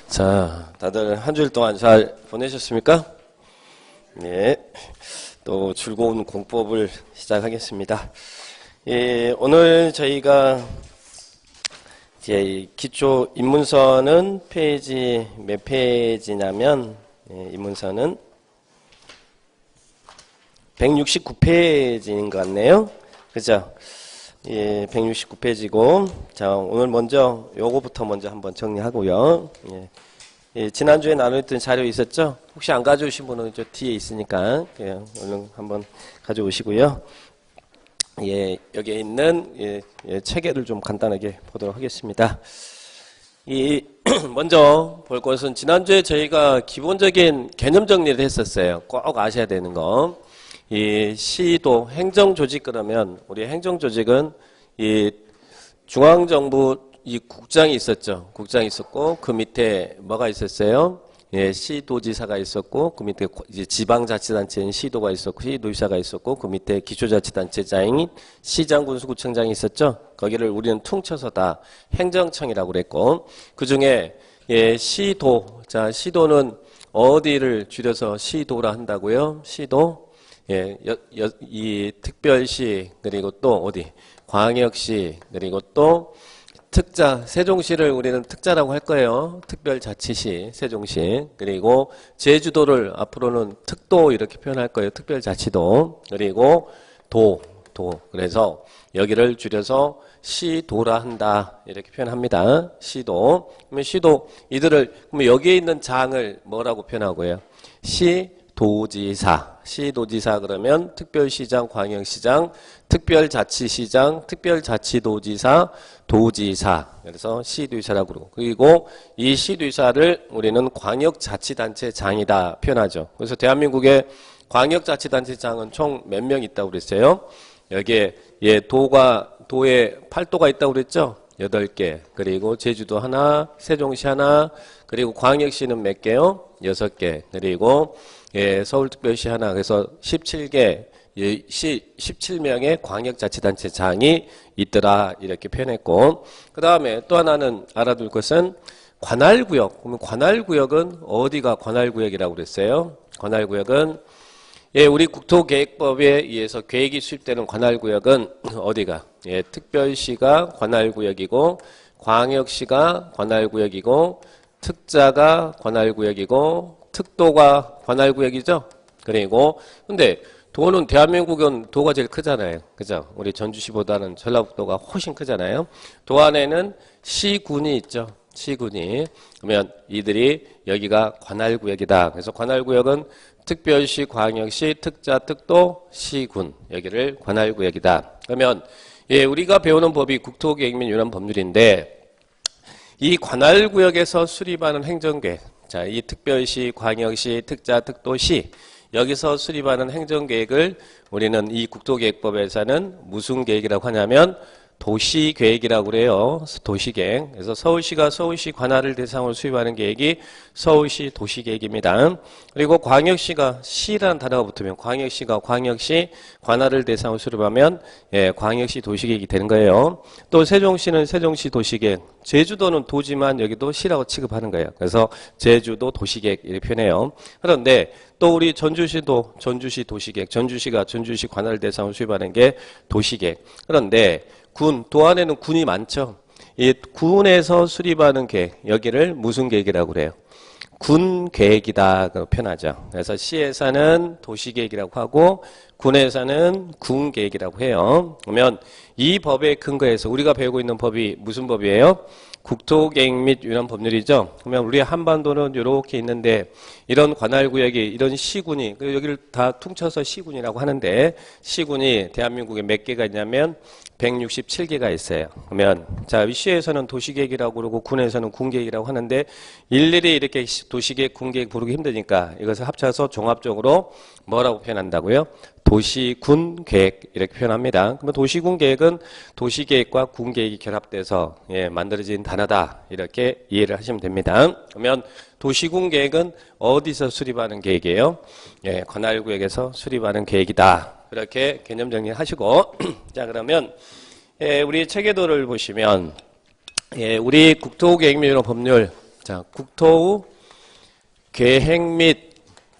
자, 다들 한 주일 동안 잘 보내셨습니까? 네, 또 즐거운 공법을 시작하겠습니다. 예, 오늘 저희가 이제 기초 입문서는 페이지 몇 페이지냐면 입문서는 169페이지인 것 같네요. 그죠? 예, 169페이지고, 자, 오늘 먼저 요거부터 먼저 한번 정리하고요. 예, 지난주에 나눴던 자료 있었죠? 혹시 안 가져오신 분은 저 뒤에 있으니까 그냥 얼른 한번 가져오시고요. 예, 여기에 있는 체계를 좀 간단하게 보도록 하겠습니다. 먼저 볼 것은 지난주에 저희가 기본적인 개념 정리를 했었어요. 꼭 아셔야 되는 거. 이 시도 행정조직 그러면 우리 행정조직은 이 중앙정부 이 국장이 있었죠. 국장이 있었고 그 밑에 뭐가 있었어요? 예, 시도지사가 있었고 그 밑에 이제 지방자치단체인 시도가 있었고 시도지사가 있었고 그 밑에 기초자치단체장인 시장군수구청장이 있었죠. 거기를 우리는 퉁쳐서 다 행정청이라고 그랬고 그 중에 예, 시도. 자, 시도는 어디를 줄여서 시도라 한다고요? 시도. 예, 이 특별시 그리고 또 어디 광역시 그리고 또 특자 세종시를 우리는 특자라고 할 거예요. 특별자치시 세종시 그리고 제주도를 앞으로는 특도 이렇게 표현할 거예요. 특별자치도 그리고 도 그래서 여기를 줄여서 시도라 한다 이렇게 표현합니다. 시도 그러면 시도 이들을 그러면 여기에 있는 장을 뭐라고 표현하고요? 시도지사 그러면 특별시장, 광역시장, 특별자치시장, 특별자치도지사, 도지사. 그래서 시도지사라고 그러고 그리고 이 시도지사를 우리는 광역자치단체장이다 표현하죠. 그래서 대한민국의 광역자치단체장은 총 몇 명 있다고 그랬어요? 여기에 도에 8도가 있다고 그랬죠? 8개. 그리고 제주도 하나, 세종시 하나, 그리고 광역시는 몇 개요? 6개. 그리고 서울특별시 하나. 그래서 17개, 17명의 광역자치단체장이 있더라. 이렇게 표현했고. 그 다음에 또 하나는 알아둘 것은 관할구역. 그러면 관할구역은 어디가 관할구역이라고 그랬어요? 관할구역은 우리 국토계획법에 의해서 계획이 수립되는 관할구역은 어디가? 특별시가 관할구역이고 광역시가 관할구역이고 특자가 관할구역이고 특도가 관할구역이죠. 그리고 근데 도는 대한민국은 도가 제일 크잖아요. 그죠? 우리 전주시보다는 전라북도가 훨씬 크잖아요. 도 안에는 시군이 있죠. 시군이. 그러면 이들이 여기가 관할구역이다. 그래서 관할구역은 특별시, 광역시, 특자, 특도, 시군 여기를 관할구역이다. 그러면 우리가 배우는 법이 국토계획 및 유난 법률인데 이 관할구역에서 수립하는 행정계획, 자, 이 특별시, 광역시, 특자, 특도, 시 여기서 수립하는 행정계획을 우리는 이 국토계획법에서는 무슨 계획이라고 하냐면 도시계획이라고 그래요. 도시계획. 그래서 서울시가 서울시 관할을 대상으로 수립하는 계획이 서울시 도시계획입니다. 그리고 광역시가 시라는 단어가 붙으면 광역시가 광역시 관할을 대상으로 수립하면 광역시 도시계획이 되는 거예요. 또 세종시는 세종시 도시계획. 제주도는 도지만 여기도 시라고 취급하는 거예요. 그래서 제주도 도시계획 이렇게 표현해요. 그런데 또 우리 전주시도 전주시 도시계획. 전주시가 전주시 관할을 대상으로 수립하는 게 도시계획. 그런데 도 안에는 군이 많죠. 이 군에서 수립하는 계획, 여기를 무슨 계획이라고 그래요? 군 계획이다 표현하죠. 그래서 시에서는 도시계획이라고 하고 군에서는 군 계획이라고 해요. 그러면 이 법의 근거에서 우리가 배우고 있는 법이 무슨 법이에요? 국토계획 및 유난 법률이죠. 그러면 우리 한반도는 이렇게 있는데 이런 관할구역이 이런 시군이 여기를 다 퉁쳐서 시군이라고 하는데 시군이 대한민국에 몇 개가 있냐면 167개가 있어요. 그러면 자, 시에서는 도시계획이라고 그러고 군에서는 군계획이라고 하는데 일일이 이렇게 도시계획, 군계획 부르기 힘드니까 이것을 합쳐서 종합적으로 뭐라고 표현한다고요? 도시군계획 이렇게 표현합니다. 그러면 도시군계획은 도시계획과 군계획이 결합돼서 만들어진 단어다 이렇게 이해를 하시면 됩니다. 그러면 도시군계획은 어디서 수립하는 계획이에요? 관할구역에서 수립하는 계획이다. 그렇게 개념 정리하시고 자 그러면 우리 체계도를 보시면 우리 국토계획 및 법률 자, 국토 계획 및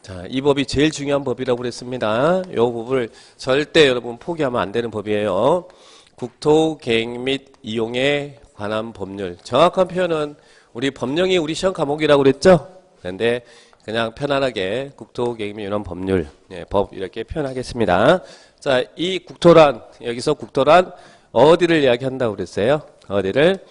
자, 이 법이 제일 중요한 법이라고 그랬습니다. 이 법을 절대 여러분 포기하면 안 되는 법이에요. 국토 계획 및 이용에 관한 법률. 정확한 표현은 우리 법령이 우리 시험 과목이라고 그랬죠? 그런데 그냥 편안하게 국토 계획 및 이런 법률, 예, 법 이렇게 표현하겠습니다. 자, 이 국토란, 여기서 국토란 어디를 이야기한다고 그랬어요? 어디를?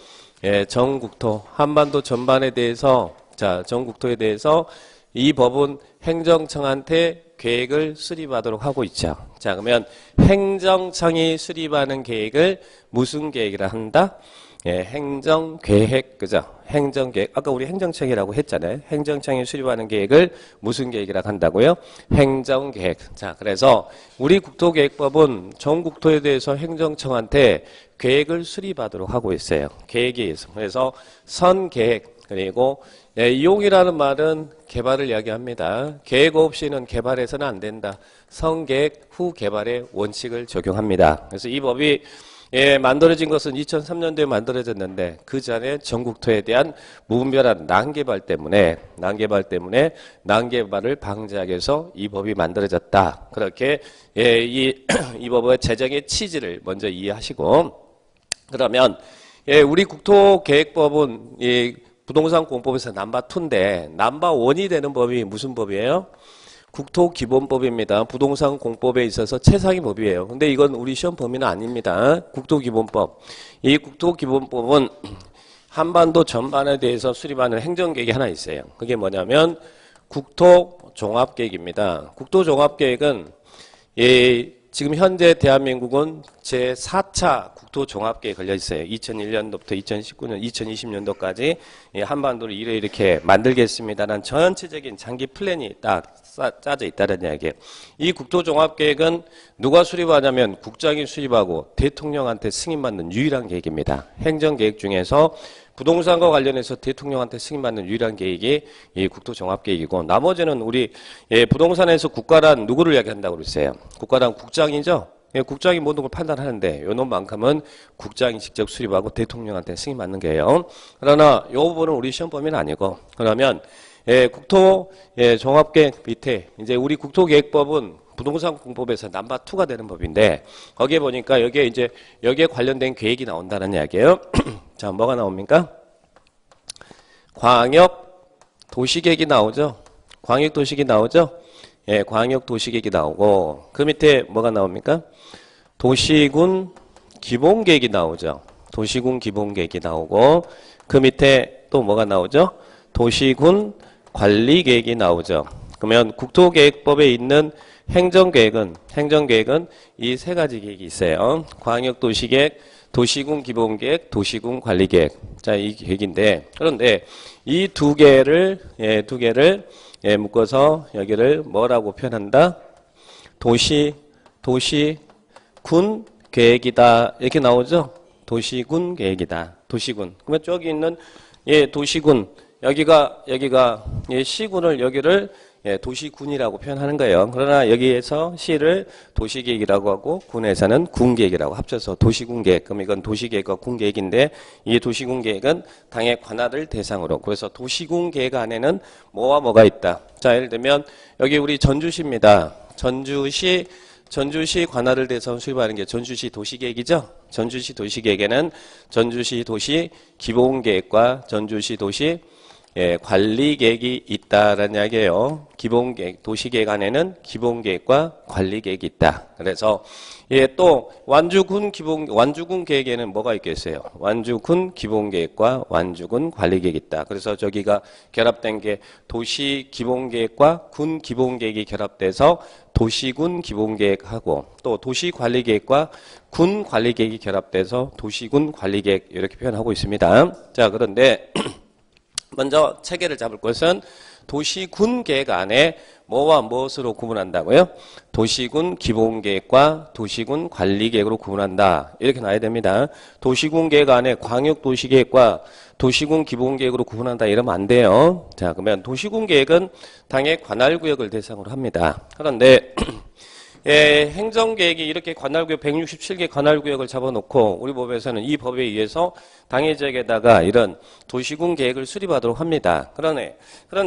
예, 전국토, 한반도 전반에 대해서, 자, 전국토에 대해서 이 법은 행정청한테 계획을 수립하도록 하고 있죠. 자, 그러면 행정청이 수립하는 계획을 무슨 계획이라 한다? 예, 행정계획, 그죠? 행정계획. 아까 우리 행정청이라고 했잖아요. 행정청이 수립하는 계획을 무슨 계획이라고 한다고요? 행정계획. 자, 그래서 우리 국토계획법은 전국토에 대해서 행정청한테 계획을 수립하도록 하고 있어요. 계획에 의해서. 그래서 선계획, 그리고 예, 이용이라는 말은 개발을 이야기합니다. 계획 없이는 개발해서는 안 된다. 선계획 후 개발의 원칙을 적용합니다. 그래서 이 법이 예, 만들어진 것은 2003년도에 만들어졌는데 그 전에 전국토에 대한 무분별한 난개발 때문에 난개발을 방지하기 위해서 이 법이 만들어졌다. 그렇게 예, 이 법의 제정의 취지를 먼저 이해하시고 그러면 예, 우리 국토계획법은 이 부동산 공법에서 넘버2인데 넘버1이 되는 법이 무슨 법이에요? 국토기본법입니다. 부동산 공법에 있어서 최상위 법이에요. 근데 이건 우리 시험 범위는 아닙니다. 국토기본법. 이 국토기본법은 한반도 전반에 대해서 수립하는 행정계획이 하나 있어요. 그게 뭐냐면 국토종합계획입니다. 국토종합계획은 지금 현재 대한민국은 제4차 국토종합계획에 걸려 있어요. 2001년도부터 2019년, 2020년도까지 한반도를 이렇게 만들겠습니다라는 전체적인 장기 플랜이 딱 짜져 있다는 이야기예요. 이 국토종합계획은 누가 수립하냐면 국장이 수립하고 대통령한테 승인받는 유일한 계획입니다. 행정계획 중에서 부동산과 관련해서 대통령한테 승인받는 유일한 계획이 이 국토종합계획이고 나머지는 우리 부동산에서 국가란 누구를 이야기한다고 그랬어요. 국가란 국장이죠. 국장이 모든 걸 판단하는데 요 놈만큼은 국장이 직접 수립하고 대통령한테 승인받는 거예요. 그러나 요 부분은 우리 시험 범위는 아니고 그러면 국토 종합계획 밑에 이제 우리 국토계획법은 부동산 공법에서 넘버2가 되는 법인데 거기에 보니까 여기에 관련된 계획이 나온다는 이야기예요. 자, 뭐가 나옵니까? 광역 도시계획이 나오죠. 광역 도시계획이 나오죠. 예, 광역 도시계획이 나오고 그 밑에 뭐가 나옵니까? 도시군 기본계획이 나오죠. 도시군 기본계획이 나오고 그 밑에 또 뭐가 나오죠? 도시군 관리계획이 나오죠. 그러면 국토계획법에 있는 행정계획은 이 세 가지 계획이 있어요. 광역도시계획, 도시군 기본계획, 도시군 관리계획. 자, 이 계획인데 그런데 이 두 개를 묶어서 여기를 뭐라고 표현한다? 도시군 계획이다. 이렇게 나오죠? 도시군 계획이다. 도시군. 그러면 저기 있는 도시군 여기가 시군을 여기를 도시군이라고 표현하는 거예요. 그러나 여기에서 시를 도시계획이라고 하고 군에서는 군계획이라고 합쳐서 도시군계획. 그럼 이건 도시계획과 군계획인데 이 도시군계획은 당의 관할을 대상으로. 그래서 도시군계획 안에는 뭐와 뭐가 있다. 자, 예를 들면 여기 우리 전주시입니다. 전주시 관할을 대상으로 수립하는 게 전주시 도시계획이죠. 전주시 도시계획에는 전주시 도시 기본계획과 전주시 도시 관리계획이 있다라는 이야기예요. 기본계획, 도시계획 안에는 기본계획과 관리계획이 있다. 그래서 또 완주군 계획에는 뭐가 있겠어요? 완주군 기본계획과 완주군 관리계획이 있다. 그래서 저기가 결합된 게 도시 기본계획과 군 기본계획이 결합돼서 도시군 기본계획하고 또 도시관리계획과 군 관리계획이 결합돼서 도시군 관리계획 이렇게 표현하고 있습니다. 자, 그런데 먼저 체계를 잡을 것은 도시군 계획 안에 뭐와 무엇으로 구분한다고요? 도시군 기본계획과 도시군 관리계획으로 구분한다. 이렇게 나와야 됩니다. 도시군 계획 안에 광역도시계획과 도시군 기본계획으로 구분한다 이러면 안 돼요. 자, 그러면 도시군 계획은 당의 관할구역을 대상으로 합니다. 그런데 행정계획이 이렇게 관할구역 167개 관할구역을 잡아놓고 우리 법에서는 이 법에 의해서 당해지역에다가 이런 도시군 계획을 수립하도록 합니다. 그런데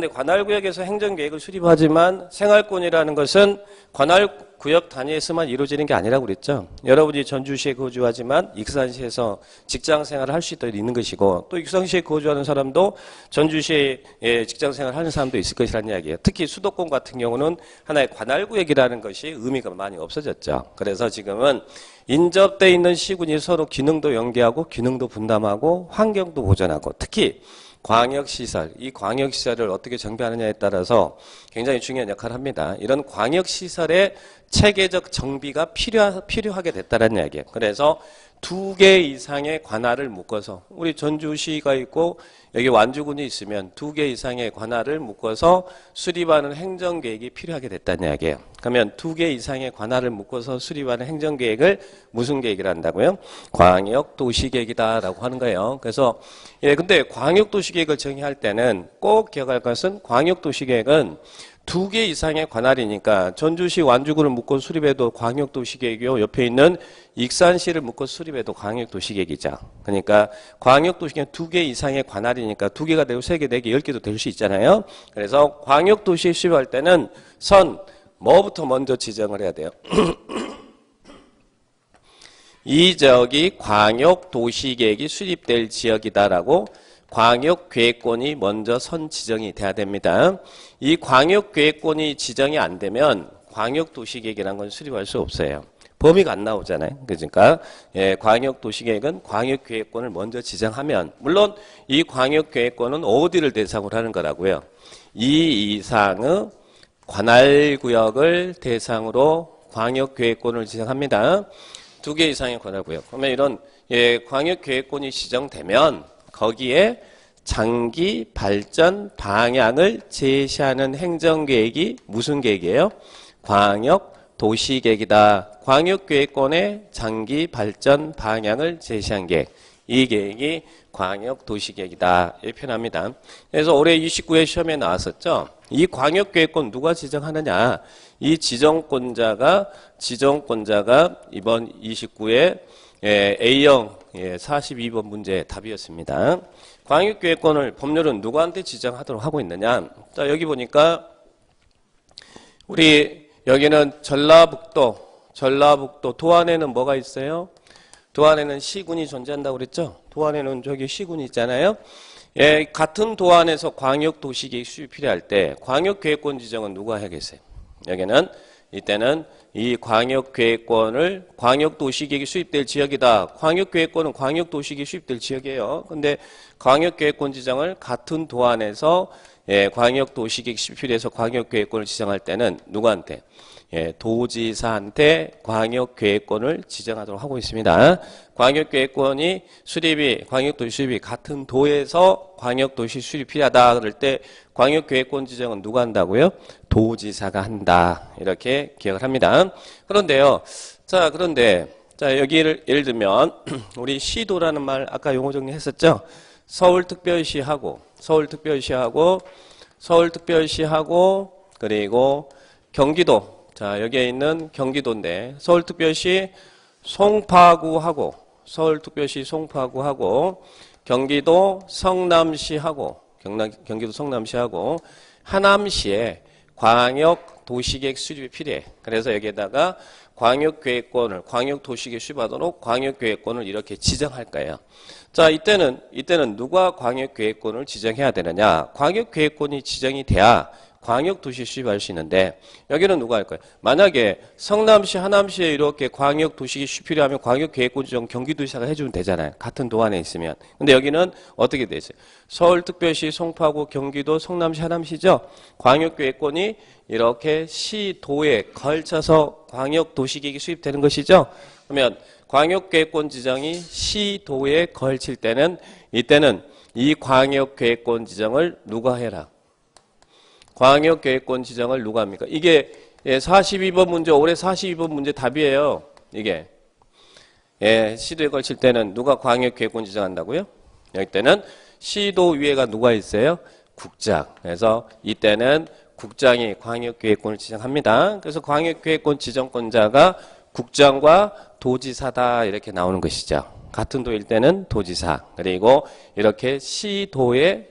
관할구역에서 행정계획을 수립하지만 생활권이라는 것은 관할구역 단위에서만 이루어지는 게 아니라고 그랬죠. 여러분이 전주시에 거주하지만 익산시에서 직장생활을 할 수 있는 것이고 또 익산시에 거주하는 사람도 전주시에 직장생활을 하는 사람도 있을 것이라는 이야기예요. 특히 수도권 같은 경우는 하나의 관할구역이라는 것이 의미가 많이 없어졌죠. 그래서 지금은 인접되어 있는 시군이 서로 기능도 연계하고 기능도 분담하고 환경도 보존하고 특히 광역시설, 이 광역시설을 어떻게 정비하느냐에 따라서 굉장히 중요한 역할을 합니다. 이런 광역시설의 체계적 정비가 필요하게 됐다는 이야기예요. 그래서 2개 이상의 관할을 묶어서 우리 전주시가 있고 여기 완주군이 있으면 2개 이상의 관할을 묶어서 수립하는 행정계획이 필요하게 됐다는 이야기예요. 그러면 2개 이상의 관할을 묶어서 수립하는 행정계획을 무슨 계획이라 한다고요? 광역도시계획이다라고 하는 거예요. 그래서 근데 광역도시계획을 정의할 때는 꼭 기억할 것은 광역도시계획은 2개 이상의 관할이니까 전주시 완주군을 묶고 수립해도 광역도시계획이요. 옆에 있는 익산시를 묶고 수립해도 광역도시계획이죠. 그러니까 광역도시계획은 2개 이상의 관할이니까 2개가 되고 3개, 4개, 10개도 될 수 있잖아요. 그래서 광역도시 수립할 때는 뭐부터 먼저 지정을 해야 돼요? 이 지역이 광역도시계획이 수립될 지역이다라고 광역계획권이 먼저 지정이 돼야 됩니다. 이 광역계획권이 지정이 안 되면 광역도시계획이라는 건 수립할 수 없어요. 범위가 안 나오잖아요. 그러니까 광역도시계획은 광역계획권을 먼저 지정하면 물론 이 광역계획권은 어디를 대상으로 하는 거라고요. 이 이상의 관할구역을 대상으로 광역계획권을 지정합니다. 2개 이상의 관할구역. 그러면 이런 광역계획권이 지정되면 거기에 장기 발전 방향을 제시하는 행정계획이 무슨 계획이에요? 광역도시계획이다. 광역계획권의 장기 발전 방향을 제시한 계획. 이 계획이 광역도시계획이다. 이렇게 표현합니다. 그래서 올해 29회 시험에 나왔었죠. 이 광역계획권 누가 지정하느냐? 이 지정권자가 이번 29회 A형 42번 문제 답이었습니다. 광역계획권을 법률은 누구한테 지정하도록 하고 있느냐? 자, 여기 보니까 우리 여기는 전라북도 도안에는 뭐가 있어요? 도안에는 시군이 존재한다고 그랬죠? 도안에는 저기 시군이 있잖아요. 같은 도안에서 광역도시계획 수립이 필요할 때 광역계획권 지정은 누가 해야겠어요? 이때는 이 광역계획권을 광역도시계획이 수립될 지역이다. 광역계획권은 광역도시계획이 수립될 지역이에요. 근데 광역계획권 지정을 같은 도안에서 광역도시계획 수립이 필요해서 광역계획권을 지정할 때는 누구한테? 도지사한테 광역계획권을 지정하도록 하고 있습니다. 광역계획권이 광역도시 수립이 같은 도에서 광역도시 수립이 필요하다 그럴 때 광역계획권 지정은 누가 한다고요? 도지사가 한다. 이렇게 기억을 합니다. 그런데요. 자, 여기를 예를 들면 우리 시도라는 말 아까 용어 정리했었죠? 서울특별시하고 그리고 경기도. 자, 여기에 있는 경기도인데 서울특별시 송파구하고 경기도 성남시하고 하남시에 광역도시계획 수립이 필요해. 그래서 여기에다가 광역계획권을 광역도시계획 수립하도록 광역계획권을 이렇게 지정할 거예요. 자, 이때는 누가 광역계획권을 지정해야 되느냐? 광역계획권이 지정이 돼야 광역도시 수립할 수 있는데 여기는 누가 할 거예요? 만약에 성남시, 하남시에 이렇게 광역도시 수립 필요하면 광역계획권 지정 경기도지사가 해주면 되잖아요. 같은 도안에 있으면. 근데 여기는 어떻게 돼 있어요? 서울특별시, 송파구, 경기도, 성남시, 하남시죠? 광역계획권이 이렇게 시도에 걸쳐서 광역도시계획이 수립되는 것이죠? 그러면 광역계획권 지정이 시도에 걸칠 때는 이때는 이 광역계획권 지정을 누가 해라? 광역계획권 지정을 누가 합니까? 이게 42번 문제, 올해 42번 문제 답이에요. 이게. 시도에 걸칠 때는 누가 광역계획권 지정한다고요? 여기 때는 시도 위에가 누가 있어요? 국장. 그래서 이때는 국장이 광역계획권을 지정합니다. 그래서 광역계획권 지정권자가 국장과 도지사다 이렇게 나오는 것이죠. 같은 도일 때는 도지사, 그리고 이렇게 시도에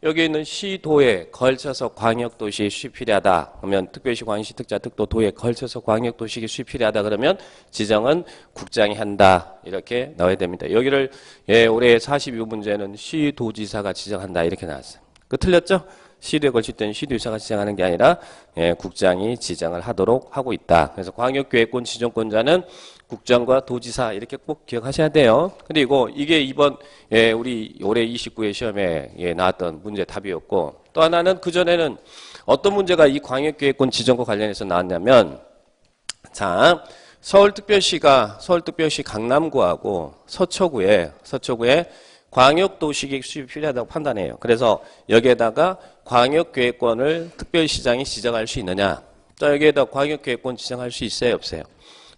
여기 있는 시도에 걸쳐서 광역도시 수립 필요하다 그러면 특별시, 광역시, 특자, 특도, 도에 걸쳐서 광역도시 수립 필요하다 그러면 지정은 국장이 한다 이렇게 나와야 됩니다. 여기를 올해 42문제는 시도지사가 지정한다 이렇게 나왔어요. 그 틀렸죠? 시도에 걸칠 때는 시도지사가 지정하는 게 아니라 국장이 지정을 하도록 하고 있다. 그래서 광역계획권 지정권자는 국장과 도지사 이렇게 꼭 기억하셔야 돼요. 그리고 이게 이번 우리 올해 29회 시험에 나왔던 문제 답이었고, 또 하나는 그전에는 어떤 문제가 이 광역계획권 지정과 관련해서 나왔냐면, 자, 서울특별시 강남구하고 서초구에 광역도시계획 수립이 필요하다고 판단해요. 그래서 여기에다가 광역계획권을 특별시장이 지정할 수 있느냐? 자, 여기에다 광역계획권 지정할 수 있어요, 없어요?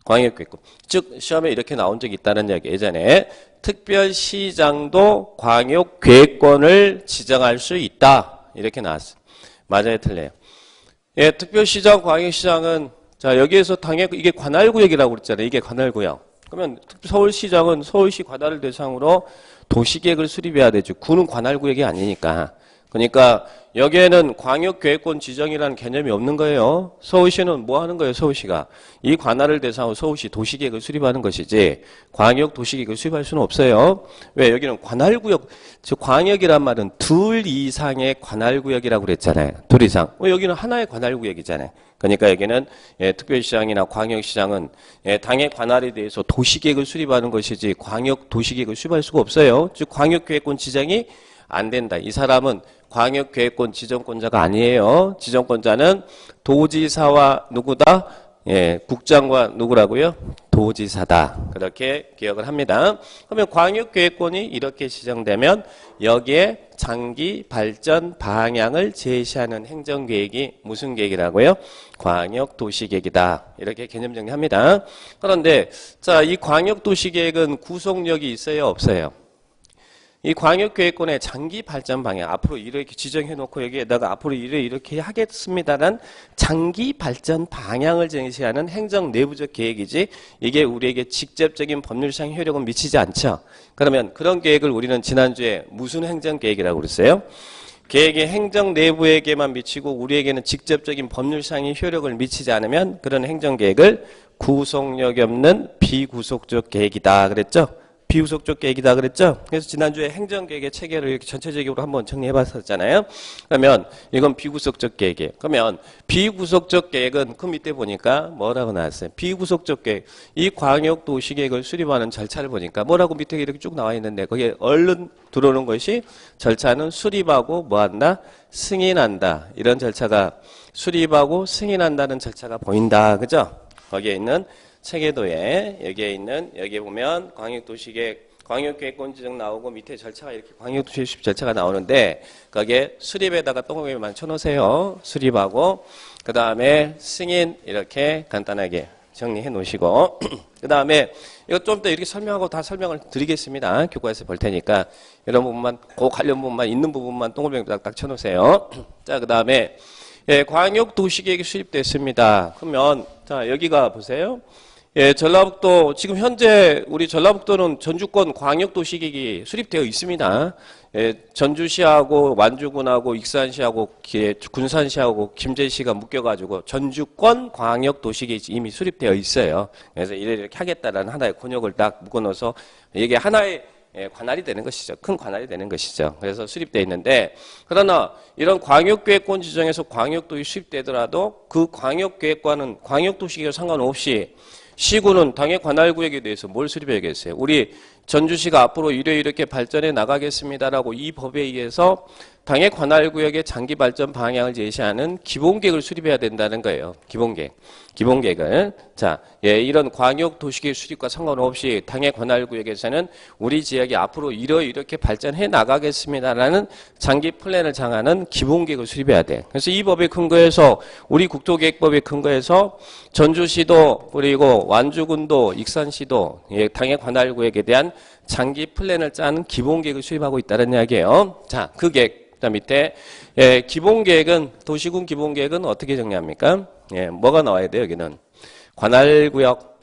광역계획권. 즉 시험에 이렇게 나온 적이 있다는 얘기. 예전에 특별시장도 광역계획권을 지정할 수 있다 이렇게 나왔어요. 맞아요, 틀려요? 특별시장, 광역시장은 자 여기에서 당연히 이게 관할구역이라고 그랬잖아요. 이게 관할구역. 그러면 서울시장은 서울시 관할을 대상으로 도시계획을 수립해야 되죠. 구는 관할구역이 아니니까. 그러니까 여기에는 광역계획권 지정이라는 개념이 없는 거예요. 서울시는 뭐 하는 거예요? 서울시가 이 관할을 대상으로 서울시 도시계획을 수립하는 것이지 광역도시계획을 수립할 수는 없어요. 왜? 여기는 관할구역, 즉 광역이란 말은 둘 이상의 관할구역이라고 그랬잖아요. 둘 이상. 여기는 하나의 관할구역이잖아요. 그러니까 여기는 특별시장이나 광역시장은 당의 관할에 대해서 도시계획을 수립하는 것이지 광역도시계획을 수립할 수가 없어요. 즉 광역계획권 지정이 안 된다. 이 사람은 광역계획권 지정권자가 아니에요. 지정권자는 도지사와 누구다? 국장과 누구라고요? 도지사다. 그렇게 기억을 합니다. 그러면 광역계획권이 이렇게 지정되면 여기에 장기 발전 방향을 제시하는 행정계획이 무슨 계획이라고요? 광역도시계획이다. 이렇게 개념 정리합니다. 그런데 자, 이 광역도시계획은 구속력이 있어요, 없어요? 이 광역계획권의 장기 발전 방향, 앞으로 이렇게 지정해놓고 여기에다가 앞으로 이렇게 하겠습니다란 장기 발전 방향을 제시하는 행정 내부적 계획이지 이게 우리에게 직접적인 법률상 효력은 미치지 않죠. 그러면 그런 계획을 우리는 지난주에 무슨 행정계획이라고 그랬어요? 계획이 행정 내부에게만 미치고 우리에게는 직접적인 법률상의 효력을 미치지 않으면 그런 행정계획을 구속력이 없는 비구속적 계획이다 그랬죠. 비구속적 계획이다 그랬죠. 그래서 지난주에 행정계획의 체계를 이렇게 전체적으로 한번 정리해봤었잖아요. 그러면 이건 비구속적 계획이에요. 그러면 비구속적 계획은 그 밑에 보니까 뭐라고 나왔어요? 비구속적 계획. 이 광역도시계획을 수립하는 절차를 보니까 뭐라고 밑에 이렇게 쭉 나와 있는데 거기에 얼른 들어오는 것이 절차는 수립하고 뭐한다? 승인한다. 이런 절차가 수립하고 승인한다는 절차가 보인다. 그죠? 거기에 있는 체계도에 여기에 보면 광역도시계획, 광역계획권 지정 나오고 밑에 절차가 이렇게 광역도시 절차가 나오는데 거기에 수립에다가 동그라미만 쳐놓으세요. 수립하고 그 다음에 승인 이렇게 간단하게 정리해 놓으시고 그 다음에 이거 좀 더 이렇게 설명하고 다 설명을 드리겠습니다. 교과에서 볼 테니까 이런 부분만 그 관련 부분만 있는 부분만 동그라미 딱 쳐놓으세요. 자, 그 다음에 광역도시계획이 수립됐습니다. 그러면 자 여기가 보세요. 전라북도 지금 현재 우리 전라북도는 전주권 광역도시계획이 수립되어 있습니다. 전주시하고 완주군하고 익산시하고 군산시하고 김제시가 묶여가지고 전주권 광역도시계획이 이미 수립되어 있어요. 그래서 이렇게 하겠다라는 하나의 권역을 딱 묶어넣어서 이게 하나의 관할이 되는 것이죠. 큰 관할이 되는 것이죠. 그래서 수립되어 있는데 그러나 이런 광역계획권 지정에서 광역도시 수립되더라도 그 광역계획과는 광역도시계획 상관없이 시구는 당의 관할구역에 대해서 뭘 수립해야겠어요? 우리 전주시가 앞으로 이렇게 발전해 나가겠습니다라고 이 법에 의해서 당의 관할구역의 장기 발전 방향을 제시하는 기본계획을 수립해야 된다는 거예요. 기본계획을. 자, 이런 광역도시계획 수립과 상관없이 당의 관할구역에서는 우리 지역이 앞으로 이렇게 발전해 나가겠습니다라는 장기 플랜을 정하는 기본계획을 수립해야 돼. 그래서 이 법에 근거해서 우리 국토계획법에 근거해서 전주시도 그리고 완주군도 익산시도 당의 관할구역에 대한 장기 플랜을 짜는 기본 계획을 수립하고 있다는 이야기예요. 자, 그 계획. 그다음 밑에 기본 계획은 도시군 기본 계획은 어떻게 정리합니까? 뭐가 나와야 돼요? 여기는 관할구역.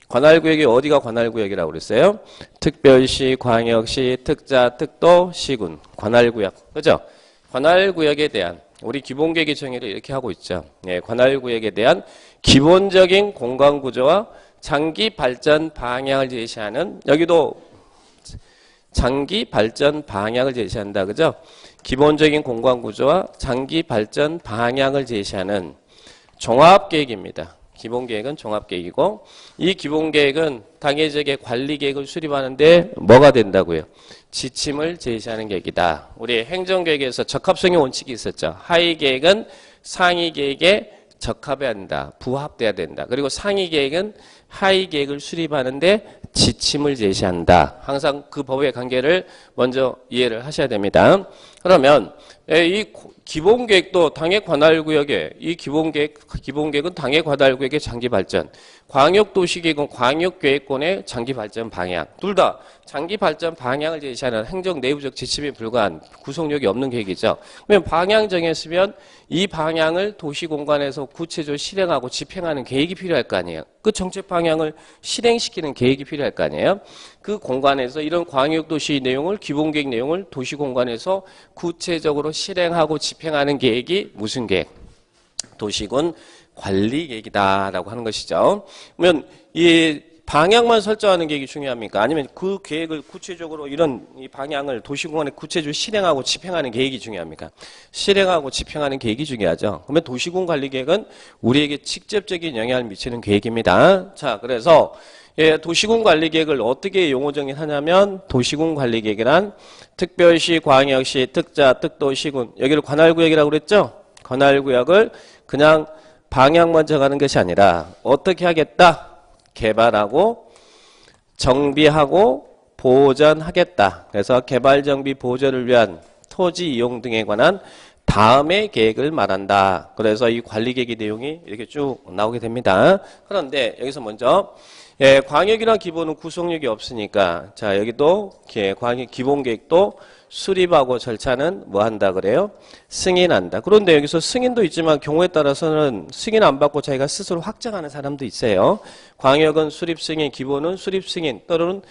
관할구역이 어디가 관할구역이라고 그랬어요? 특별시, 광역시, 특자, 특도, 시군. 관할구역. 그죠? 관할구역에 대한 우리 기본계획의 정의를 이렇게 하고 있죠. 관할구역에 대한 기본적인 공간구조와 장기 발전 방향을 제시하는, 여기도 장기 발전 방향을 제시한다. 그죠? 기본적인 공간구조와 장기 발전 방향을 제시하는 종합계획입니다. 기본계획은 종합계획이고, 이 기본계획은 당해적의 관리계획을 수립하는데 뭐가 된다고요? 지침을 제시하는 계획이다. 우리 행정계획에서 적합성의 원칙이 있었죠. 하위계획은 상위계획에 적합해야 한다. 부합돼야 된다. 그리고 상위계획은 하위계획을 수립하는데 지침을 제시한다. 항상 그 법의 관계를 먼저 이해를 하셔야 됩니다. 그러면 이 기본계획도 당해 관할구역에, 이 기본계획은 당해 관할구역의 장기발전, 광역도시계획은 광역계획권의 장기발전 방향, 둘 다 장기발전 방향을 제시하는 행정 내부적 지침에 불과한 구속력이 없는 계획이죠. 그러면 방향 정했으면 이 방향을 도시공간에서 구체적으로 실행하고 집행하는 계획이 필요할 거 아니에요. 그 정책 방향을 실행시키는 계획이 필요할 거 아니에요. 그 공간에서 이런 광역도시 내용을, 기본계획 내용을 도시공간에서 구체적으로 실행하고 집행하는 계획이 무슨 계획? 도시군 관리계획이다라고 하는 것이죠. 그러면 이 방향만 설정하는 계획이 중요합니까? 아니면 그 계획을 구체적으로 이런 이 방향을 도시공간에 구체적으로 실행하고 집행하는 계획이 중요합니까? 실행하고 집행하는 계획이 중요하죠. 그러면 도시군 관리계획은 우리에게 직접적인 영향을 미치는 계획입니다. 자, 그래서 도시군 관리계획을 어떻게 용어 정의하냐면 도시군 관리계획이란 특별시, 광역시, 특자, 특도, 시군, 여기를 관할구역이라고 그랬죠? 관할구역을 그냥 방향만 정하는 것이 아니라 어떻게 하겠다? 개발하고 정비하고 보전하겠다. 그래서 개발, 정비, 보전을 위한 토지 이용 등에 관한 다음의 계획을 말한다. 그래서 이 관리계획의 내용이 이렇게 쭉 나오게 됩니다. 그런데 여기서 먼저 광역이란 기본은 구속력이 없으니까, 자, 여기도 광역 기본계획도 수립하고 절차는 뭐 한다 그래요? 승인한다. 그런데 여기서 승인도 있지만 경우에 따라서는 승인 안 받고 자기가 스스로 확정하는 사람도 있어요. 광역은 수립 승인, 기본은 수립 승인, 또는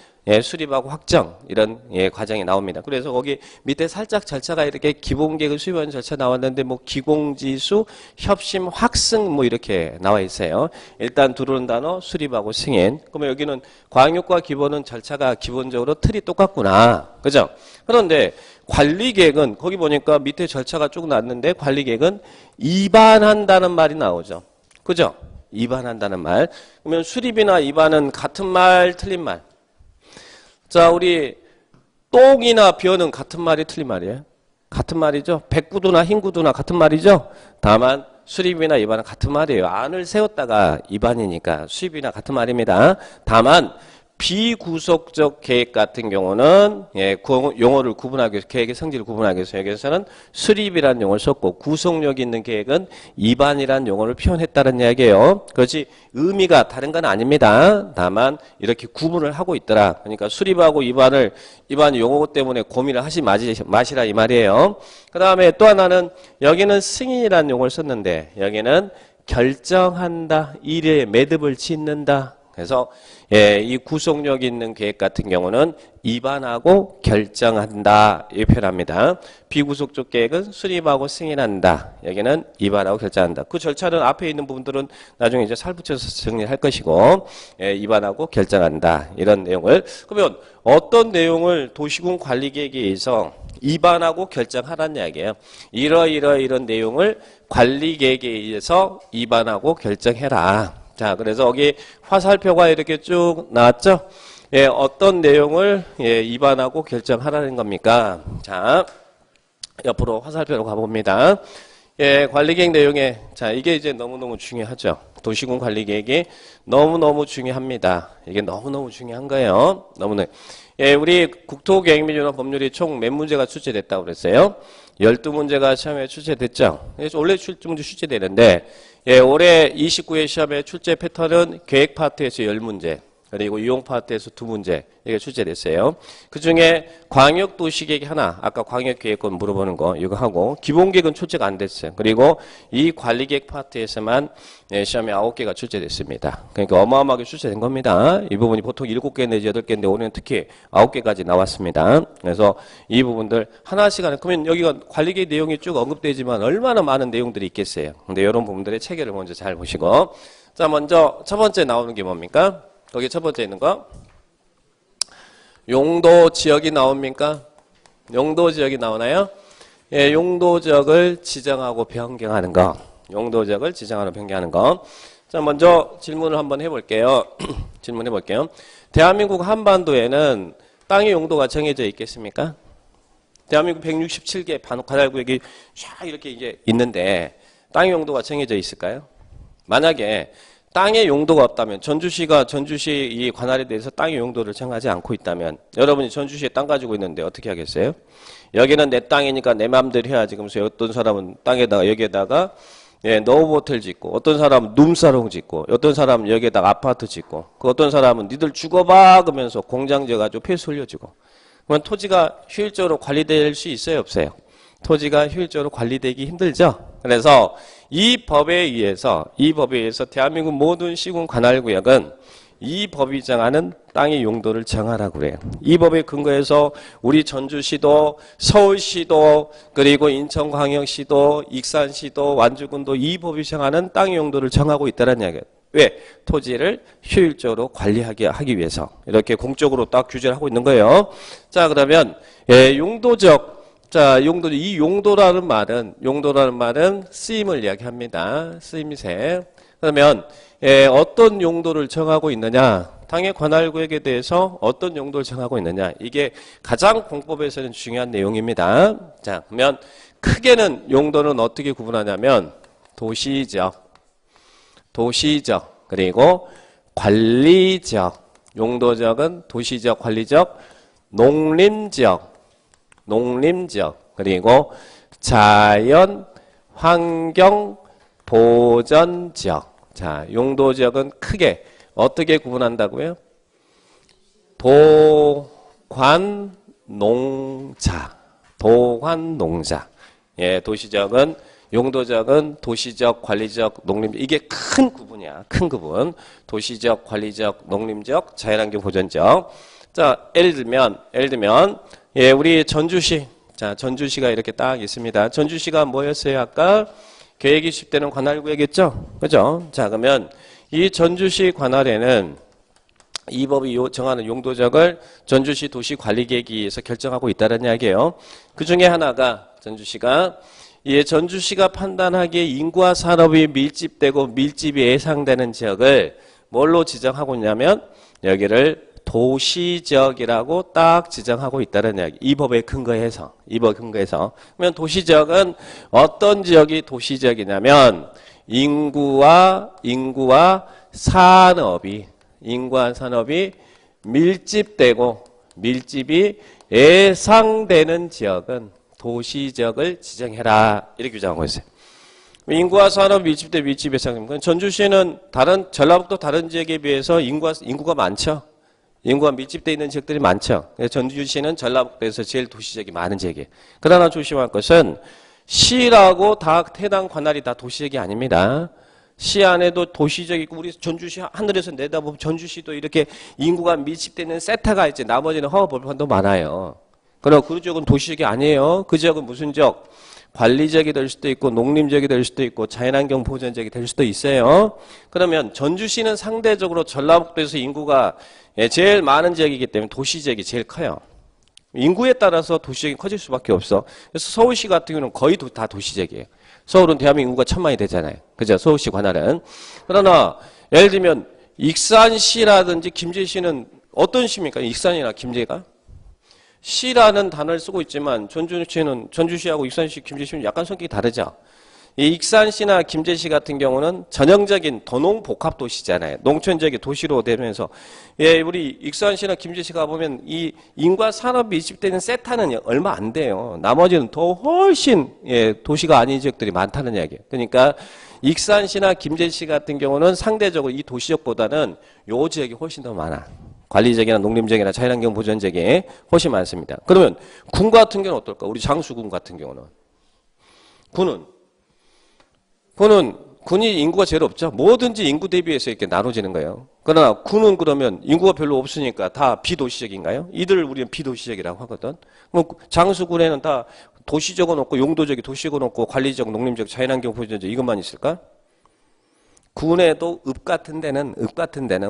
수립하고 확정, 이런 과정이 나옵니다. 그래서 거기 밑에 살짝 절차가 이렇게 기본계획을 수립하는 절차 나왔는데 뭐 기공지수, 협심, 확승 뭐 이렇게 나와 있어요. 일단 들어오는 단어 수립하고 승인. 그러면 여기는 광역과 기본은 절차가 기본적으로 틀이 똑같구나. 그죠? 그런데 관리계획은 거기 보니까 밑에 절차가 쭉 나왔는데 관리계획은 입안한다는 말이 나오죠. 그죠? 입안한다는 말. 그러면 수립이나 입안은 같은 말, 틀린 말? 자, 우리 똥이나 벼는 같은 말이 틀린 말이에요. 같은 말이죠. 백구두나 흰구두나 같은 말이죠. 다만 수립이나 입안은 같은 말이에요. 안을 세웠다가 입안이니까 수립이나 같은 말입니다. 다만 비구속적 계획 같은 경우는 용어를 구분하기 위해서, 계획의 성질을 구분하기 위해서 여기서는 수립이라는 용어를 썼고, 구속력 있는 계획은 입안이라는 용어를 표현했다는 이야기예요. 그렇지 의미가 다른 건 아닙니다. 다만 이렇게 구분을 하고 있더라. 그러니까 수립하고 입안 용어 때문에 고민을 하지 마시라 이 말이에요. 그 다음에 또 하나는 여기는 승인이라는 용어를 썼는데 여기는 결정한다, 일에 매듭을 짓는다. 그래서 이 구속력 있는 계획 같은 경우는 입안하고 결정한다 이렇게 표현합니다. 비구속적 계획은 수립하고 승인한다. 여기는 입안하고 결정한다. 그 절차는 앞에 있는 부분들은 나중에 이제 살 붙여서 정리할 것이고, 입안하고 결정한다 이런 내용을. 그러면 어떤 내용을 도시군 관리계획에 의해서 입안하고 결정하라는 이야기예요. 이런 내용을 관리계획에 의해서 입안하고 결정해라. 자, 그래서 여기 화살표가 이렇게 쭉 나왔죠? 어떤 내용을 입안하고 결정하라는 겁니까? 자, 옆으로 화살표로 가봅니다. 관리계획 내용에, 자, 이게 이제 너무너무 중요하죠. 도시군 관리계획이 너무너무 중요합니다. 이게 너무너무 중요한 거예요. 너무너무. 우리 국토계획 및 윤화 법률이 총 몇 문제가 출제됐다고 그랬어요? 12문제가 시험에 출제됐죠. 그래서 원래 문제 출제되는데 올해 29회 시험의 출제 패턴은 계획 파트에서 10문제, 그리고 유형 파트에서 2문제 이게 출제됐어요. 그 중에 광역도시계획 하나, 아까 광역계획권 물어보는 거 이거 하고 기본계획은 출제가 안 됐어요. 그리고 이 관리계획 파트에서만 시험에 9개가 출제됐습니다. 그러니까 어마어마하게 출제된 겁니다. 이 부분이 보통 7개 내지 8개인데 올해는 특히 9개까지 나왔습니다. 그래서 이 부분들 하나씩 하는, 그러면 여기가 관리계획 내용이 쭉 언급되지만 얼마나 많은 내용들이 있겠어요. 근데 이런 부분들의 체계를 먼저 잘 보시고, 자, 먼저 첫 번째 나오는 게 뭡니까? 거기 첫 번째 있는 거 용도 지역이 나옵니까? 용도 지역이 나오나요? 예, 용도 지역을 지정하고 변경하는 거. 용도 지역을 지정하고 변경하는 거. 자, 먼저 질문을 한번 해볼게요. 질문해 볼게요. 대한민국 한반도에는 땅의 용도가 정해져 있겠습니까? 대한민국 167개 관할구역이 쫙 이렇게 이제 있는데 땅의 용도가 정해져 있을까요? 만약에 땅의 용도가 없다면, 전주시가 전주시 이 관할에 대해서 땅의 용도를 정하지 않고 있다면, 여러분이 전주시에 땅 가지고 있는데 어떻게 하겠어요? 여기는 내 땅이니까 내 마음대로 해야지. 그러면서 어떤 사람은 땅에다가 여기에다가 노브호텔 짓고, 어떤 사람은 룸사롱 짓고, 어떤 사람은 여기에다가 아파트 짓고, 그 어떤 사람은 니들 죽어봐 그러면서 공장 지어가지고 폐수 흘려주고. 그러면 토지가 효율적으로 관리될 수 있어요, 없어요? 토지가 효율적으로 관리되기 힘들죠. 그래서 이 법에 의해서 대한민국 모든 시군 관할구역은 이 법이 정하는 땅의 용도를 정하라고 그래요. 이 법에 근거해서 우리 전주시도, 서울시도, 그리고 인천광역시도, 익산시도, 완주군도 이 법이 정하는 땅의 용도를 정하고 있다는 이야기예요. 왜? 토지를 효율적으로 하기 위해서 이렇게 공적으로 딱 규제를 하고 있는 거예요. 자, 그러면 용도적, 자, 이 용도라는 말은 쓰임을 이야기합니다. 쓰임새. 그러면 어떤 용도를 정하고 있느냐? 땅의 관할구역에 대해서 어떤 용도를 정하고 있느냐? 이게 가장 공법에서는 중요한 내용입니다. 자, 그러면 크게는 용도는 어떻게 구분하냐면 도시적, 그리고 관리적. 용도적은 도시적, 관리적, 농림적, 그리고 자연, 환경, 보전지역. 자, 용도지역은 크게 어떻게 구분한다고요? 도관농자. 예, 도시지역은, 용도지역은 도시적, 관리적, 농림적. 이게 큰 구분이야. 큰 구분. 도시적, 관리적, 농림적, 자연환경 보전지역. 자, 예를 들면, 예, 우리 전주시. 자, 전주시가 이렇게 딱 있습니다. 전주시가 뭐였어요? 아까 계획 20대는 관할구역이었죠? 그죠? 자, 그러면 이 전주시 관할에는 이 법이 정하는 용도적을 전주시 도시관리계획에 의해서 결정하고 있다는 이야기예요. 그 중에 하나가 전주시가 판단하기에 인구와 산업이 밀집되고 밀집이 예상되는 지역을 뭘로 지정하고 있냐면 여기를 도시지역이라고 딱 지정하고 있다는 이야기. 이 법에 근거해서. 그러면 도시지역은 어떤 지역이 도시지역이냐면 인구와 산업이 밀집되고 밀집이 예상되는 지역은 도시지역을 지정해라. 이렇게 규정하고 있어요. 인구와 산업 밀집돼 밀집 예상되면 전주시는 전라북도 다른 지역에 비해서 인구가 많죠. 인구가 밀집되어 있는 지역들이 많죠. 전주시는 전라북도에서 제일 도시지역이 많은 지역이에요. 그러나 조심할 것은 시라고 다 해당 관할이 다 도시지역이 아닙니다. 시 안에도 도시지역이 있고 우리 전주시 하늘에서 내다보면 전주시도 이렇게 인구가 밀집되어 있는 세타가 있지. 나머지는 허허벌판도 많아요. 그러나 그 지역은 도시지역이 아니에요. 그 지역은 무슨 지역? 관리지역이 될 수도 있고 농림지역이 될 수도 있고 자연환경 보전지역이 될 수도 있어요. 그러면 전주시는 상대적으로 전라북도에서 인구가 제일 많은 지역이기 때문에 도시지역이 제일 커요. 인구에 따라서 도시지역이 커질 수밖에 없어. 그래서 서울시 같은 경우는 거의 다 도시지역이에요. 서울은 대한민국 인구가 1000만이 되잖아요. 그죠? 서울시 관할은. 그러나 예를 들면 익산시라든지 김제시는 어떤 시입니까? 익산이나 김제가? 시라는 단어를 쓰고 있지만 전주시하고 익산시, 김제시는 약간 성격이 다르죠. 이 익산시나 김제시 같은 경우는 전형적인 도농복합도시잖아요. 농촌 지역이 도시로 되면서 예, 우리 익산시나 김제시 가보면 이 인과 산업 밀집되는 세타는 얼마 안 돼요. 나머지는 더 훨씬 예, 도시가 아닌 지역들이 많다는 이야기예요. 그러니까 익산시나 김제시 같은 경우는 상대적으로 이 도시적보다는 요 지역이 훨씬 더 많아. 관리적이나 농림적이나 자연환경 보전적이 훨씬 많습니다. 그러면 군 같은 경우는 어떨까? 우리 장수군 같은 경우는 군이 인구가 제일 없죠. 뭐든지 인구 대비해서 이렇게 나눠지는 거예요. 그러나 군은 그러면 인구가 별로 없으니까 다 비도시적인가요? 이들을 우리는 비도시적이라고 하거든. 그럼 장수군에는 다 도시적은 없고 용도적이 도시적은 없고 관리적, 농림적, 자연환경 보전적 이것만 있을까? 군에도 읍 같은 데는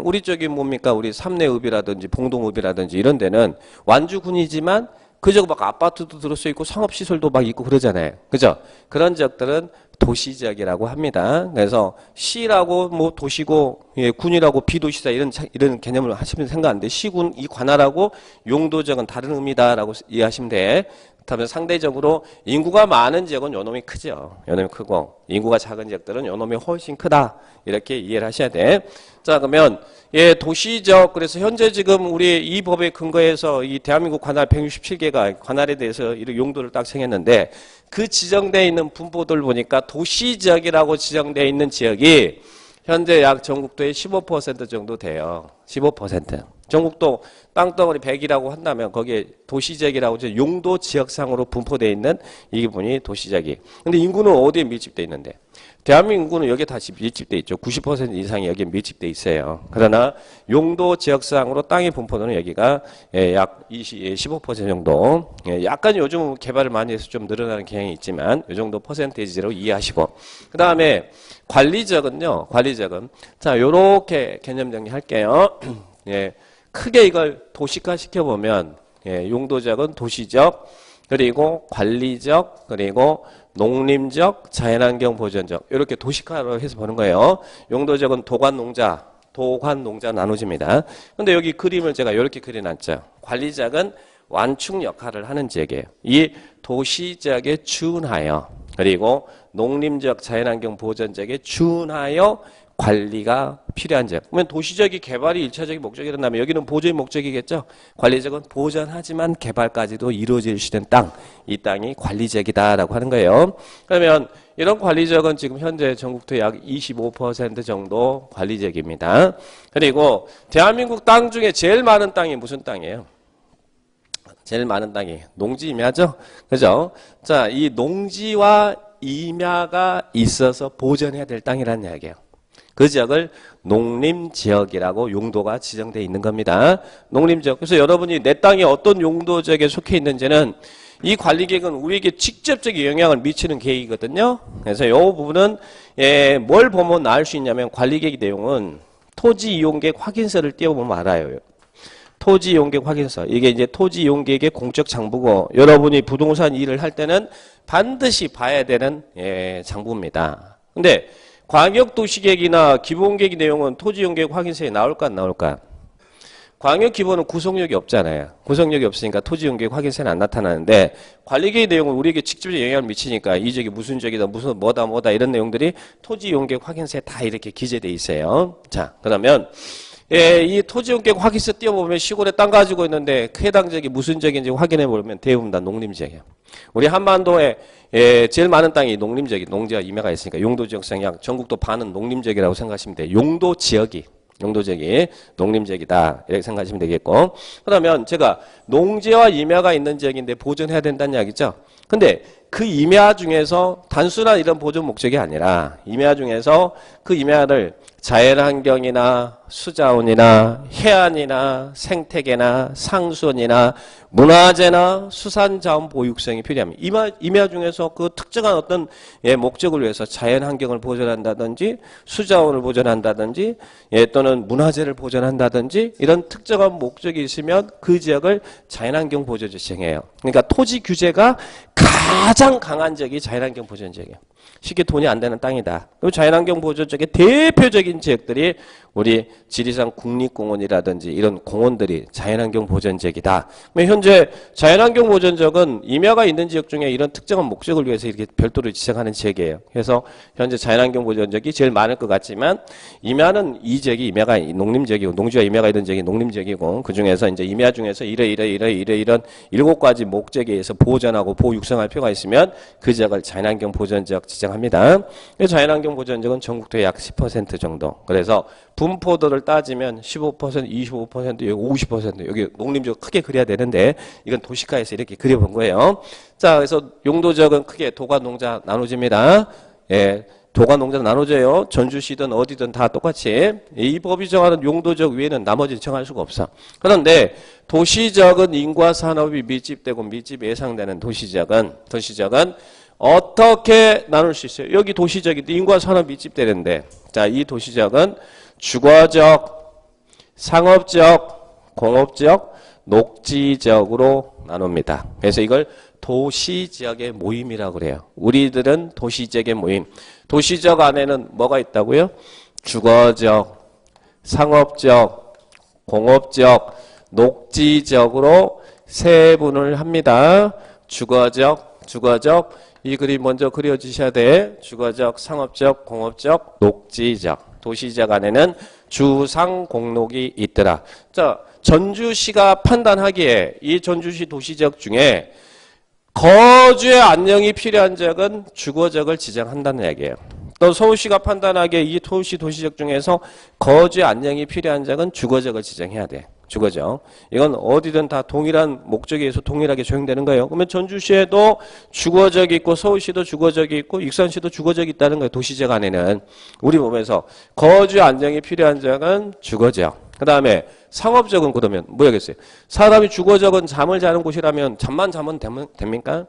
우리 쪽이 뭡니까? 우리 삼내읍이라든지 봉동읍이라든지 이런 데는 완주군이지만 그저 막 아파트도 들어서 있고 상업시설도 막 있고 그러잖아요. 그죠? 그런 지역들은 도시지역이라고 합니다. 그래서 시라고 뭐 도시고 예, 군이라고 비도시다 이런 개념을 하시면 생각 안 돼. 시군 이 관할하고 용도적은 다른 의미다라고 이해하시면 돼. 그렇다면 상대적으로 인구가 많은 지역은 요놈이 크죠. 요놈이 크고 인구가 작은 지역들은 요놈이 훨씬 크다. 이렇게 이해를 하셔야 돼. 자, 그러면 예, 도시적 그래서 현재 지금 우리 이 법에 근거해서 이 대한민국 관할 167개가 관할에 대해서 이런 용도를 딱 정했는데 그 지정되어 있는 분포들 보니까 도시지역이라고 지정되어 있는 지역이 현재 약 전국도의 15% 정도 돼요. 15%. 전국도 땅덩어리 100이라고 한다면 거기에 도시지역이라고 용도 지역상으로 분포되어 있는 이 부분이 도시지역이. 근데 인구는 어디에 밀집되어 있는데? 대한민국 인구는 여기에 다시 밀집되어 있죠. 90% 이상이 여기에 밀집되어 있어요. 그러나 용도 지역상으로 땅의 분포는 여기가 약 15% 정도. 약간 요즘 개발을 많이 해서 좀 늘어나는 경향이 있지만 이 정도 퍼센테이지로 이해하시고. 그 다음에 관리지역은요. 관리지역은 자 요렇게 개념 정리할게요. 예, 크게 이걸 도시화 시켜보면 예, 용도지역은 도시적 그리고 관리적 그리고 농림적 자연환경 보전적 이렇게 도시화로 해서 보는 거예요. 용도지역은 도관농자 나눠집니다. 근데 여기 그림을 제가 이렇게 그려놨죠. 관리지역은 완충 역할을 하는 지역이에요. 이 도시지역에 준하여 그리고 농림적 자연환경 보전지역에 준하여 관리가 필요한 지역. 그러면 도시적인 개발이 1차적인 목적이란다면 여기는 보존의 목적이겠죠. 관리적은 보전하지만 개발까지도 이루어질 수 있는 땅. 이 땅이 관리지역이다라고 하는 거예요. 그러면 이런 관리지역은 지금 현재 전국토 약 25% 정도 관리지역입니다. 그리고 대한민국 땅 중에 제일 많은 땅이 무슨 땅이에요? 제일 많은 땅이 농지 임야죠. 그죠? 자, 이 농지와 임야가 있어서 보전해야 될 땅이라는 이야기예요. 그 지역을 농림지역이라고 용도가 지정되어 있는 겁니다. 농림지역. 그래서 여러분이 내 땅이 어떤 용도지역에 속해 있는지는 이 관리계획은 우리에게 직접적인 영향을 미치는 계획이거든요. 그래서 이 부분은 뭘 보면 알 수 있냐면 관리계획 내용은 토지이용계획 확인서를 띄워보면 알아요. 토지이용계획 확인서. 이게 이제 토지이용계획의 공적 장부고 여러분이 부동산 일을 할 때는 반드시 봐야 되는 장부입니다. 근데 광역도시계획이나 기본계획 내용은 토지이용계획 확인서에 나올까 안 나올까? 광역기본은 구속력이 없잖아요. 구속력이 없으니까 토지이용계획 확인서는 안 나타나는데 관리계획 내용은 우리에게 직접적인 영향을 미치니까 이 지역이 무슨 지역이다 무슨 뭐다 이런 내용들이 토지이용계획 확인서에 다 이렇게 기재돼 있어요. 자, 그러면 이 토지이용계획 확인서 띄워보면 시골에 땅 가지고 있는데 그 해당 지역이 무슨 지역인지 확인해보면 대부분 다 농림지역이에요. 우리 한반도에 제일 많은 땅이 농림지역이 농지와 임야가 있으니까 용도지역상 약 전국도 반은 농림지역이라고 생각하시면 돼요. 용도지역이 농림지역이다 이렇게 생각하시면 되겠고 그러면 제가 농지와 임야가 있는 지역인데 보존해야 된다는 이야기죠. 근데 그 임야 중에서 단순한 이런 보존 목적이 아니라 임야 중에서 그 임야를 자연환경이나 수자원이나 해안이나 생태계나 상수원이나 문화재나 수산자원 보육성이 필요합니다. 임야 중에서 그 특정한 어떤 목적을 위해서 자연환경을 보존한다든지 수자원을 보존한다든지 또는 문화재를 보존한다든지 이런 특정한 목적이 있으면 그 지역을 자연환경 보존 지정해요. 그러니까 토지 규제가 가장 강한 지역이 자연환경 보존 지역이에요. 쉽게 돈이 안 되는 땅이다. 그리고 자연환경 보존 쪽에 대표적인 지역들이 우리 지리산 국립공원이라든지 이런 공원들이 자연환경 보존 지역이다. 현재 자연환경 보존 지역은 임야가 있는 지역 중에 이런 특정한 목적을 위해서 이렇게 별도로 지정하는 지역이에요. 그래서 현재 자연환경 보존 지역이 제일 많을 것 같지만 임야는 이 지역이 임야가 농림지역이고 농지와 임야가 있는 지역이 농림지역이고 그 중에서 이제 임야 중에서 이런 7가지 목적에 의해서 보존하고 보호 육성할 필요가 있으면 그 지역을 자연환경 보존 지역 지정합니다. 자연환경 보존 지역은 전국도의 약 10% 정도. 그래서 분포도를 따지면 15%, 25%, 여기 50%, 여기 농림지역 크게 그려야 되는데 이건 도시가에서 이렇게 그려본 거예요. 자, 그래서 용도지역은 크게 도가 농자 나눠집니다. 예, 도가 농자 나눠져요. 전주시든 어디든 다 똑같이. 이 법이 정하는 용도지역 외에는 나머지는 정할 수가 없어. 그런데 도시지역은 인구와 산업이 밀집되고 밀집 예상되는 도시지역은 어떻게 나눌 수 있어요? 여기 도시지역인데 인구와 산업 밀집되는데, 자, 이 도시지역은 주거적, 상업적, 공업적, 녹지지역으로 나눕니다. 그래서 이걸 도시지역의 모임이라고 그래요. 우리들은 도시지역의 모임. 도시지역 안에는 뭐가 있다고요? 주거적, 상업적, 공업적, 녹지지역으로 세분을 합니다. 주거적, 이 그림 먼저 그려주셔야 돼. 주거적, 상업적, 공업적, 녹지적. 도시지역 안에는 주상공록이 있더라. 자, 전주시가 판단하기에 이 전주시 도시지역 중에 거주의 안정이 필요한 지역은 주거지역을 지정한다는 얘기예요. 또 서울시가 판단하기에 이 도시지역 중에서 거주의 안정이 필요한 지역은 주거지역을 지정해야 돼. 주거지역. 이건 어디든 다 동일한 목적에 의해서 동일하게 적용되는 거예요. 그러면 전주시에도 주거지역이 있고 서울시도 주거지역이 있고 익산시도 주거지역이 있다는 거예요. 도시지역 안에는. 우리 몸에서 거주 안정이 필요한 지역은 주거지역. 그 다음에 상업적은 그러면 뭐야겠어요? 사람이 주거적은 잠을 자는 곳이라면 잠만 자면 됩니까?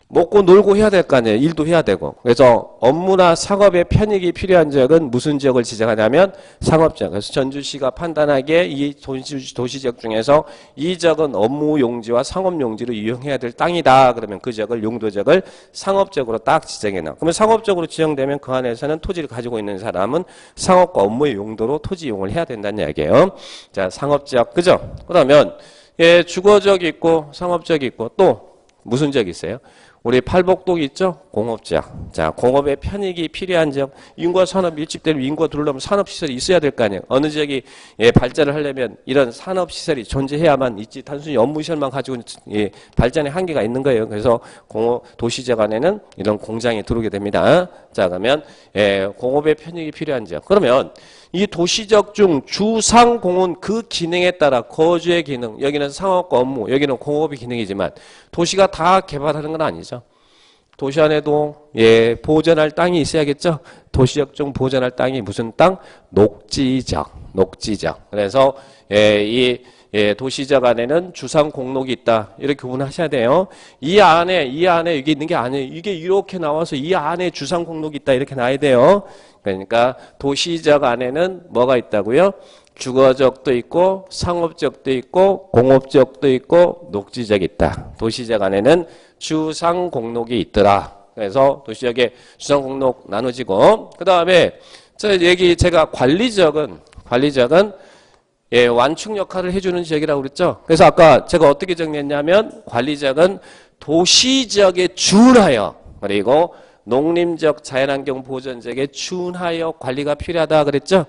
먹고 놀고 해야 될 거 아니에요. 일도 해야 되고. 그래서 업무나 상업의 편익이 필요한 지역은 무슨 지역을 지정하냐면 상업지역. 그래서 전주시가 판단하기에 이 도시지역 중에서 이 지역은 업무 용지와 상업 용지로 이용해야 될 땅이다. 그러면 그 지역을 용도지역을 상업적으로 딱 지정해놔. 그러면 상업적으로 지정되면 그 안에서는 토지를 가지고 있는 사람은 상업과 업무의 용도로 토지 이용을 해야 된다는 이야기예요. 자, 상업지역. 그죠? 그러면 예, 주거지역이 있고 상업지역이 있고 또 무슨 지역이 있어요? 우리 팔복동 있죠? 공업지역. 자, 공업의 편익이 필요한 지역. 인구와 산업 밀집되면 인구가 들어오려면 산업시설이 있어야 될 거 아니에요. 어느 지역이 예, 발전을 하려면 이런 산업시설이 존재해야만 있지. 단순히 업무시설만 가지고 예, 발전의 한계가 있는 거예요. 그래서 도시지역 안에는 이런 공장이 들어오게 됩니다. 자, 그러면 예, 공업의 편익이 필요한 지역. 그러면 이 도시지역 중 주상공은 그 기능에 따라 거주의 기능, 여기는 상업과 업무, 여기는 공업의 기능이지만 도시가 다 개발하는 건 아니죠. 도시 안에도 예, 보존할 땅이 있어야겠죠. 도시지역 중 보존할 땅이 무슨 땅? 녹지지역. 그래서 예, 이 예, 도시지역 안에는 주상공록이 있다. 이렇게 구분하셔야 돼요. 이 안에 이게 있는 게 아니에요. 이게 이렇게 나와서 이 안에 주상공록이 있다. 이렇게 나와야 돼요. 그러니까 도시지역 안에는 뭐가 있다고요? 주거지역도 있고 상업지역도 있고 공업지역도 있고 녹지지역이 있다. 도시지역 안에는 주상공록이 있더라. 그래서 도시지역에 주상공록 나눠지고 그 다음에 제가 관리지역은 예, 완충 역할을 해주는 지역이라고 그랬죠. 그래서 아까 제가 어떻게 정리했냐면 관리지역은 도시지역에 준하여 그리고 농림지역 자연환경 보존지역에 준하여 관리가 필요하다 그랬죠.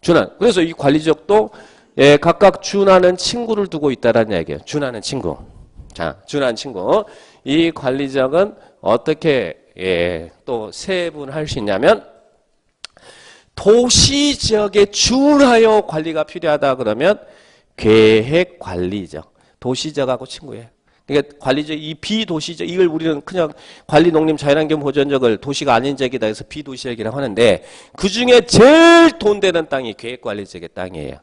준한. 그래서 이 관리지역도 예, 각각 준하는 친구를 두고 있다라는 얘기예요. 준하는 친구. 자, 준하는 친구. 이 관리지역은 어떻게 예, 또 세분할 수 있냐면 도시지역에 준하여 관리가 필요하다 그러면 계획관리지역. 도시지역하고 친구예요. 그러니까 관리지역, 이 비도시지역, 이걸 우리는 그냥 관리농림 자연환경 보존지역을 도시가 아닌 지역이다 해서 비도시지역이라고 하는데 그 중에 제일 돈 되는 땅이 계획관리지역의 땅이에요.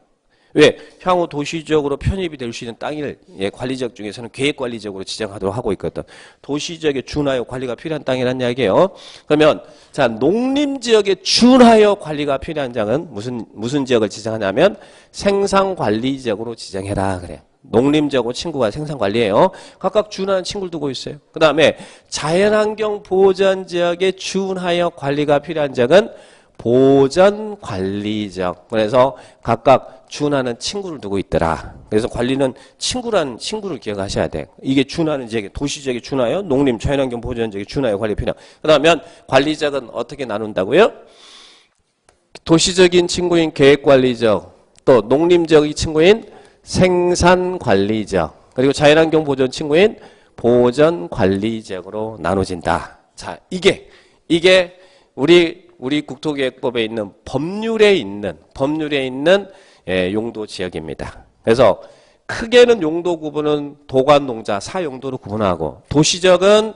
왜? 향후 도시지역으로 편입이 될 수 있는 땅을 예, 관리지역 중에서는 계획관리지역으로 지정하도록 하고 있거든. 도시지역에 준하여 관리가 필요한 땅이라는 이야기예요. 그러면 자 농림지역에 준하여 관리가 필요한 장은 무슨 지역을 지정하냐면 생산관리지역으로 지정해라 그래. 농림지역하고 친구가 생산관리예요. 각각 준하는 친구를 두고 있어요. 그 다음에 자연환경 보전지역에 준하여 관리가 필요한 지역은 보전관리지역. 그래서 각각 준하는 친구를 두고 있더라. 그래서 관리는 친구라는 친구를 기억하셔야 돼. 이게 준하는 지역에 도시지역에 준하여 농림 자연환경 보전지역에 준하여 관리 필요. 그러면 관리지역은 어떻게 나눈다고요? 도시적인 친구인 계획관리지역, 또 농림지역의 친구인 생산관리지역, 그리고 자연환경 보전 친구인 보전관리지역으로 나눠진다. 자, 이게 우리 국토계획법에 있는 법률에 있는 용도 지역입니다. 그래서 크게는 용도 구분은 도관농자 4용도로 구분하고, 도시적은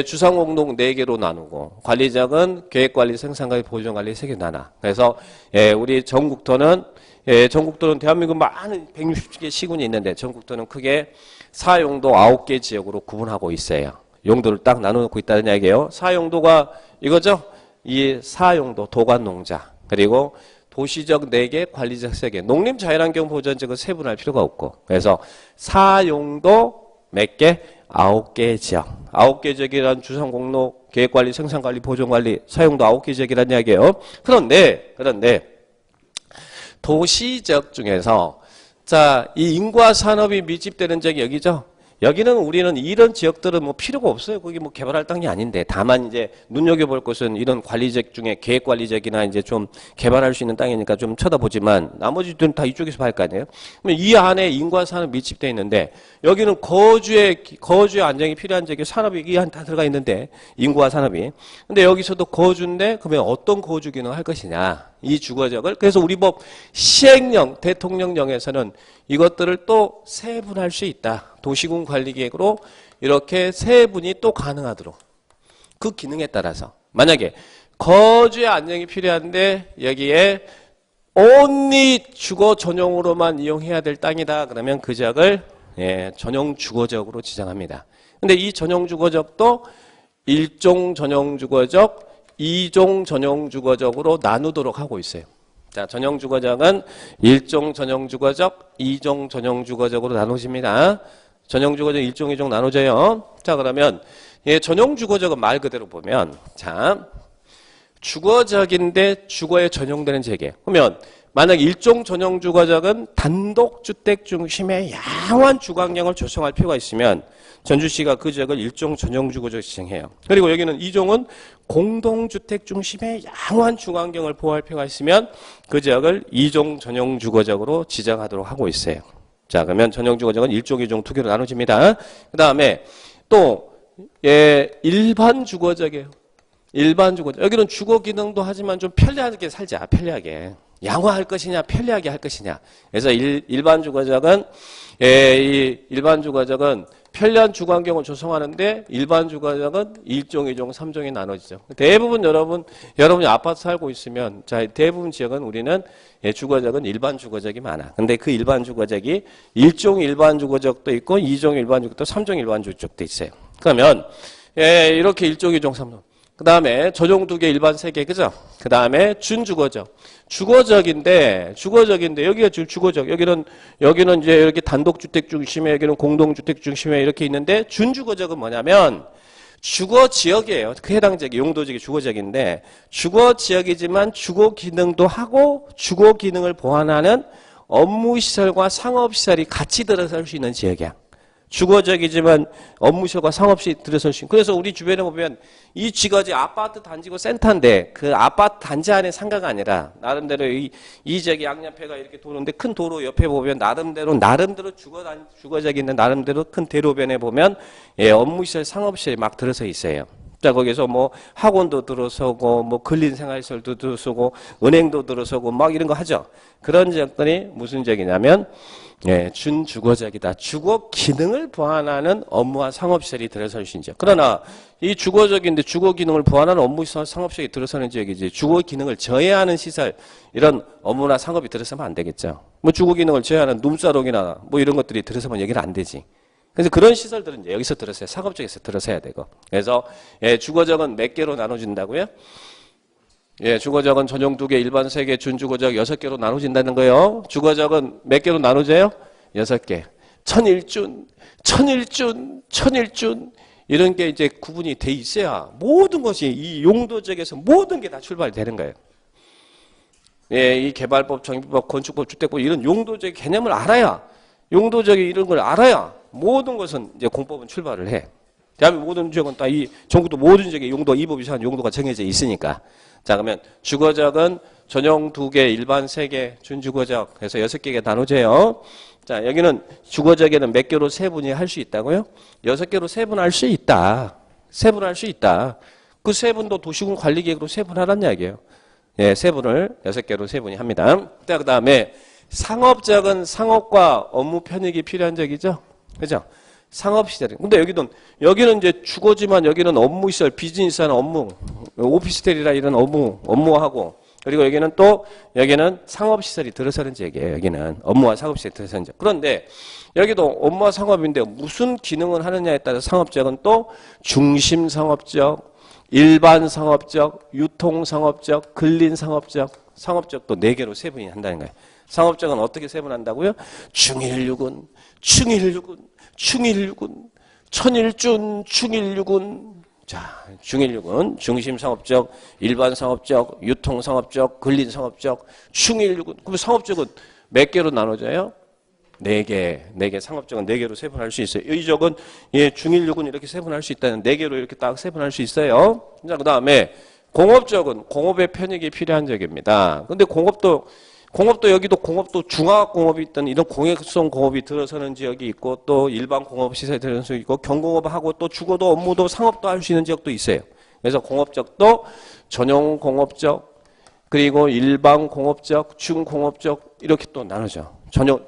주상공동 4개로 나누고, 관리지역은 계획관리, 생산관리, 보전관리 3개 나눠. 그래서 우리 전국토는 대한민국 많은 160개 시군이 있는데 전국토는 크게 4용도 9개 지역으로 구분하고 있어요. 용도를 딱 나눠놓고 있다는 이야기예요. 4용도가 이거죠? 이 4용도 도관농자, 그리고 도시적 4개, 관리적 3개, 농림자연환경보전지역은 세분할 필요가 없고, 그래서 4용도 몇 개? 9개 지역. 9개 지역이란 주상공로, 계획관리, 생산관리, 보전관리, 4용도 9개 지역이란 이야기예요. 그런데 도시지역 중에서 자, 이 인구와 산업이 밀집되는 지역이 여기죠. 여기는 우리는 이런 지역들은 뭐 필요가 없어요. 거기 뭐 개발할 땅이 아닌데, 다만 이제 눈여겨볼 것은 이런 관리지역 중에 계획관리지역이나 이제 좀 개발할 수 있는 땅이니까 좀 쳐다보지만 나머지들은 다 이쪽에서 봐야 할 거 아니에요. 그러면 이 안에 인구와 산업 밀집되어 있는데, 여기는 거주의 안정이 필요한 지역에 산업이 이 안에 다 들어가 있는데, 인구와 산업이. 근데 여기서도 거주인데 그러면 어떤 거주 기능을 할 것이냐, 이 주거지역을. 그래서 우리 법 시행령, 대통령령에서는 이것들을 또 세분할 수 있다. 도시군 관리계획으로 이렇게 세분이 또 가능하도록, 그 기능에 따라서 만약에 거주의 안정이 필요한데 여기에 only 주거 전용으로만 이용해야 될 땅이다, 그러면 그 지역을 전용 주거지역으로 지정합니다. 근데 이 전용 주거지역도 1종 전용 주거지역, 2종 전용 주거지역으로 나누도록 하고 있어요. 자, 전용 주거지역은 1종 전용 주거지역, 2종 전용 주거지역으로 나누집니다. 전용 주거지역 1종, 2종 나눠져요. 자, 그러면 전용 주거지역은 말 그대로 보면, 자, 주거지역인데 주거에 전용되는 지역이에요. 그러면 만약 1종 전용 주거지역은 단독주택 중심의 양호한 주거환경을 조성할 필요가 있으면 전주시가 그 지역을 1종 전용 주거지역 지정해요. 그리고 여기는 2종은 공동주택 중심의 양호한 주거환경을 보호할 필요가 있으면 그 지역을 2종 전용 주거지역으로 지정하도록 하고 있어요. 자, 그러면 전용 주거지역은 1종, 2종 두 개로 나눠집니다. 그 다음에 또 일반 주거지역이에요. 일반 주거지역. 여기는 주거 기능도 하지만 좀 편리하게 살자. 편리하게. 양호할 것이냐, 편리하게 할 것이냐. 그래서 일반 주거지역은 편리한 주거환경을 조성하는데, 일반 주거지역은 1종, 2종, 3종이 나눠지죠. 대부분 여러분이 아파트 살고 있으면, 자, 대부분 지역은 우리는 주거지역은 일반 주거지역이 많아. 근데 그 일반 주거지역이 1종 일반 주거지역도 있고, 2종 일반 주거지역도, 3종 일반 주거지역도 있어요. 그러면 이렇게 1종, 2종, 3종. 그 다음에 전용 2개, 일반 3개, 그죠? 그 다음에 준주거지역. 주거지역인데 여기가 지금 주거지역. 여기는 이제 이렇게 단독주택 중심에, 여기는 공동주택 중심에 이렇게 있는데, 준주거지역은 뭐냐면 주거지역이에요. 그 해당 지역이 용도지역이 주거지역인데, 주거지역이지만 주거 기능도 하고 주거 기능을 보완하는 업무시설과 상업시설이 같이 들어설 수 있는 지역이야. 주거지역이지만 업무시설과 상업시 들어설 수 있는. 그래서 우리 주변에 보면 이 지거지 아파트 단지고 센터인데, 그 아파트 단지 안에 상가가 아니라 나름대로 이 지역이 양옆에가 이렇게 도는데, 큰 도로 옆에 보면 나름대로 주거지역이 있는 나름대로 큰 대로변에 보면 업무시설, 상업시설이 막 들어서 있어요. 자, 거기서 뭐 학원도 들어서고, 뭐 근린생활시설도 들어서고, 은행도 들어서고 막 이런 거 하죠. 그런 지역들이 무슨 지역이냐면 준주거지역이다. 주거 기능을 보완하는 업무와 상업시설이 들어설 수 있는 지역. 그러나 이 주거지역인데 주거 기능을 보완하는 업무시설, 상업시설이 들어서는 지역이지, 주거 기능을 저해하는 시설, 이런 업무나 상업이 들어서면 안 되겠죠. 뭐 주거 기능을 저해하는 눈사롱이나 뭐 이런 것들이 들어서면 여기는 안 되지. 그래서 그런 시설들은 이제 여기서 들어서야, 상업 쪽에서 들어서야 되고. 그래서 주거지역은 몇 개로 나눠진다고요? 주거지역은 전용 2개, 일반 3개, 준주거지역 6개로 나눠진다는 거예요. 주거지역은 몇 개로 나눠져요? 6개. 천일준, 천일준, 천일준 이런 게 이제 구분이 돼 있어야 모든 것이 이 용도적에서 모든 게 다 출발이 되는 거예요. 예, 이 개발법, 정비법, 건축법, 주택법 이런 용도적 개념을 알아야 용도적인 이런 걸 알아야 모든 것은 이제 공법은 출발을 해. 대한민국 모든 지역은 다 이 전국도 모든 지역의 용도 이 법이 사는 용도가 정해져 있으니까. 자 그러면 주거적은 전용 2개, 일반 3개, 준주거적 해서 6개가 나누져요. 자 여기는 주거적에는 몇 개로 세분이 할 수 있다고요? 6개로 세분할 수 있다. 세분할 수 있다. 그 세분도 도시군 관리계획으로 세분하란 이야기예요. 예, 세분을 6개로 세분이 합니다. 자 그다음에 상업적은 상업과 업무 편익이 필요한 적이죠. 그죠? 상업시설. 근데 여기는 이제 주거지만 여기는 업무시설, 비즈니스하는 업무, 오피스텔이라 이런 업무하고, 그리고 여기는 상업시설이 들어서는 지역이에요. 여기는 업무와 상업시설이 들어서는 지역. 그런데 여기도 업무와 상업인데 무슨 기능을 하느냐에 따라서 상업적은 또 중심상업적, 일반상업적, 유통상업적, 근린상업적, 상업적도 4개로 세분이 한다는 거예요. 상업적은 어떻게 세분한다고요? 중일유군, 충일유군, 충일유군, 천일준, 충일유군. 자, 중일유군, 중심상업적, 일반상업적, 유통상업적, 근린상업적, 충일유군. 그럼 상업적은 몇 개로 나눠져요? 4개 상업적은 4개로 세분할 수 있어요. 이 적은 예, 중일유군 이렇게 세분할 수 있다는 4개로 이렇게 딱 세분할 수 있어요. 자, 그다음에 공업적은 공업의 편익이 필요한 적입니다. 근데 공업도 여기도 공업도 중화공업이 있던 이런 공익성 공업이 들어서는 지역이 있고 또 일반 공업 시설이 들어서는 지역이 있고 경공업하고 또 주거도 업무도 상업도 할 수 있는 지역도 있어요. 그래서 공업적도 전용 공업적 그리고 일반 공업적, 중공업적 이렇게 또 나누죠.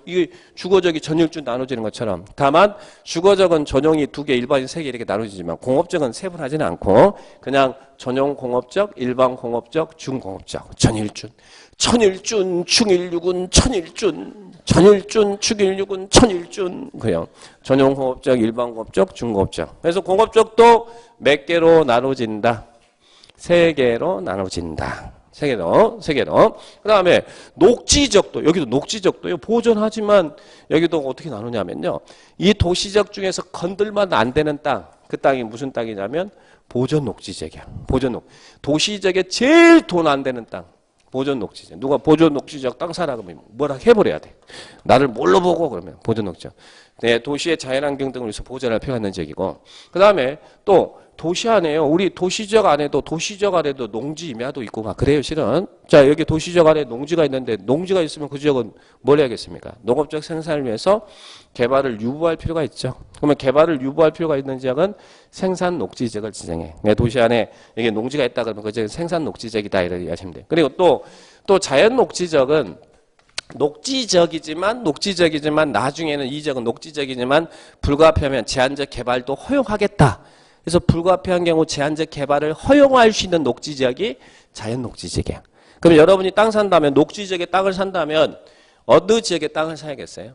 이게 주거적이 전일준 나눠지는 것처럼 다만 주거적은 전용이 2개, 일반이 3개 이렇게 나눠지지만 공업적은 세분하지는 않고 그냥 전용 공업적, 일반 공업적, 중공업적, 전일준, 천일준, 충일유군, 천일준, 전일준, 충일유군, 천일준 그냥 전용 공업적, 일반 공업적, 중공업적. 그래서 공업적도 몇 개로 나눠진다? 3개로 나눠진다. 3개로. 그 다음에 녹지적도, 여기도 녹지적도요. 보존하지만 여기도 어떻게 나누냐면요. 이 도시적 중에서 건들면 안 되는 땅, 그 땅이 무슨 땅이냐면 보존 녹지적이야. 도시적에 제일 돈 안 되는 땅. 보존 녹지적. 누가 보존 녹지적 땅 사라 그러면 뭐라 해버려야 돼. 나를 뭘로 보고 그러면 보존 녹지적. 네, 도시의 자연환경 등을 위해서 보존할 필요가 있는 지역이고. 그 다음에 또 도시 안에요. 우리 도시적 안에도 농지 임야도 있고 막 그래요, 실은. 자, 여기 도시적 안에 농지가 있는데 농지가 있으면 그 지역은 뭘 해야겠습니까? 농업적 생산을 위해서 개발을 유보할 필요가 있죠. 그러면 개발을 유보할 필요가 있는 지역은 생산 녹지 지역을 지정해. 도시 안에 이게 농지가 있다 그러면 그 지역은 생산 녹지 지역이다 이렇게 이해하시면 돼요. 그리고 또 자연 녹지적은 녹지적이지만 나중에는 이 지역은 녹지적이지만 불가피하면 제한적 개발도 허용하겠다. 그래서 불가피한 경우 제한적 개발을 허용할 수 있는 녹지지역이 자연 녹지지역이야. 그럼 여러분이 땅 산다면 녹지지역에 땅을 산다면 어느 지역에 땅을 사야겠어요?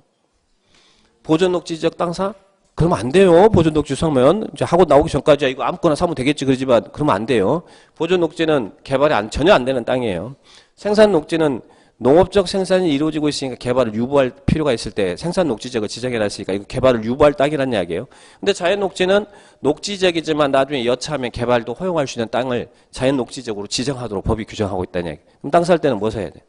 보존 녹지지역 땅 사? 그러면 안 돼요. 보존 녹지 사면 이제 학원 나오기 전까지 이거 아무거나 사면 되겠지 그러지만 그러면 안 돼요. 보존 녹지는 개발이 전혀 안 되는 땅이에요. 생산 녹지는 농업적 생산이 이루어지고 있으니까 개발을 유보할 필요가 있을 때 생산 녹지적을 지정해놨으니까 이거 개발을 유보할 땅이란 이야기예요. 근데 자연 녹지는 녹지적이지만 나중에 여차하면 개발도 허용할 수 있는 땅을 자연 녹지적으로 지정하도록 법이 규정하고 있다는 이야기. 그럼 땅 살 때는 뭐 사야 돼?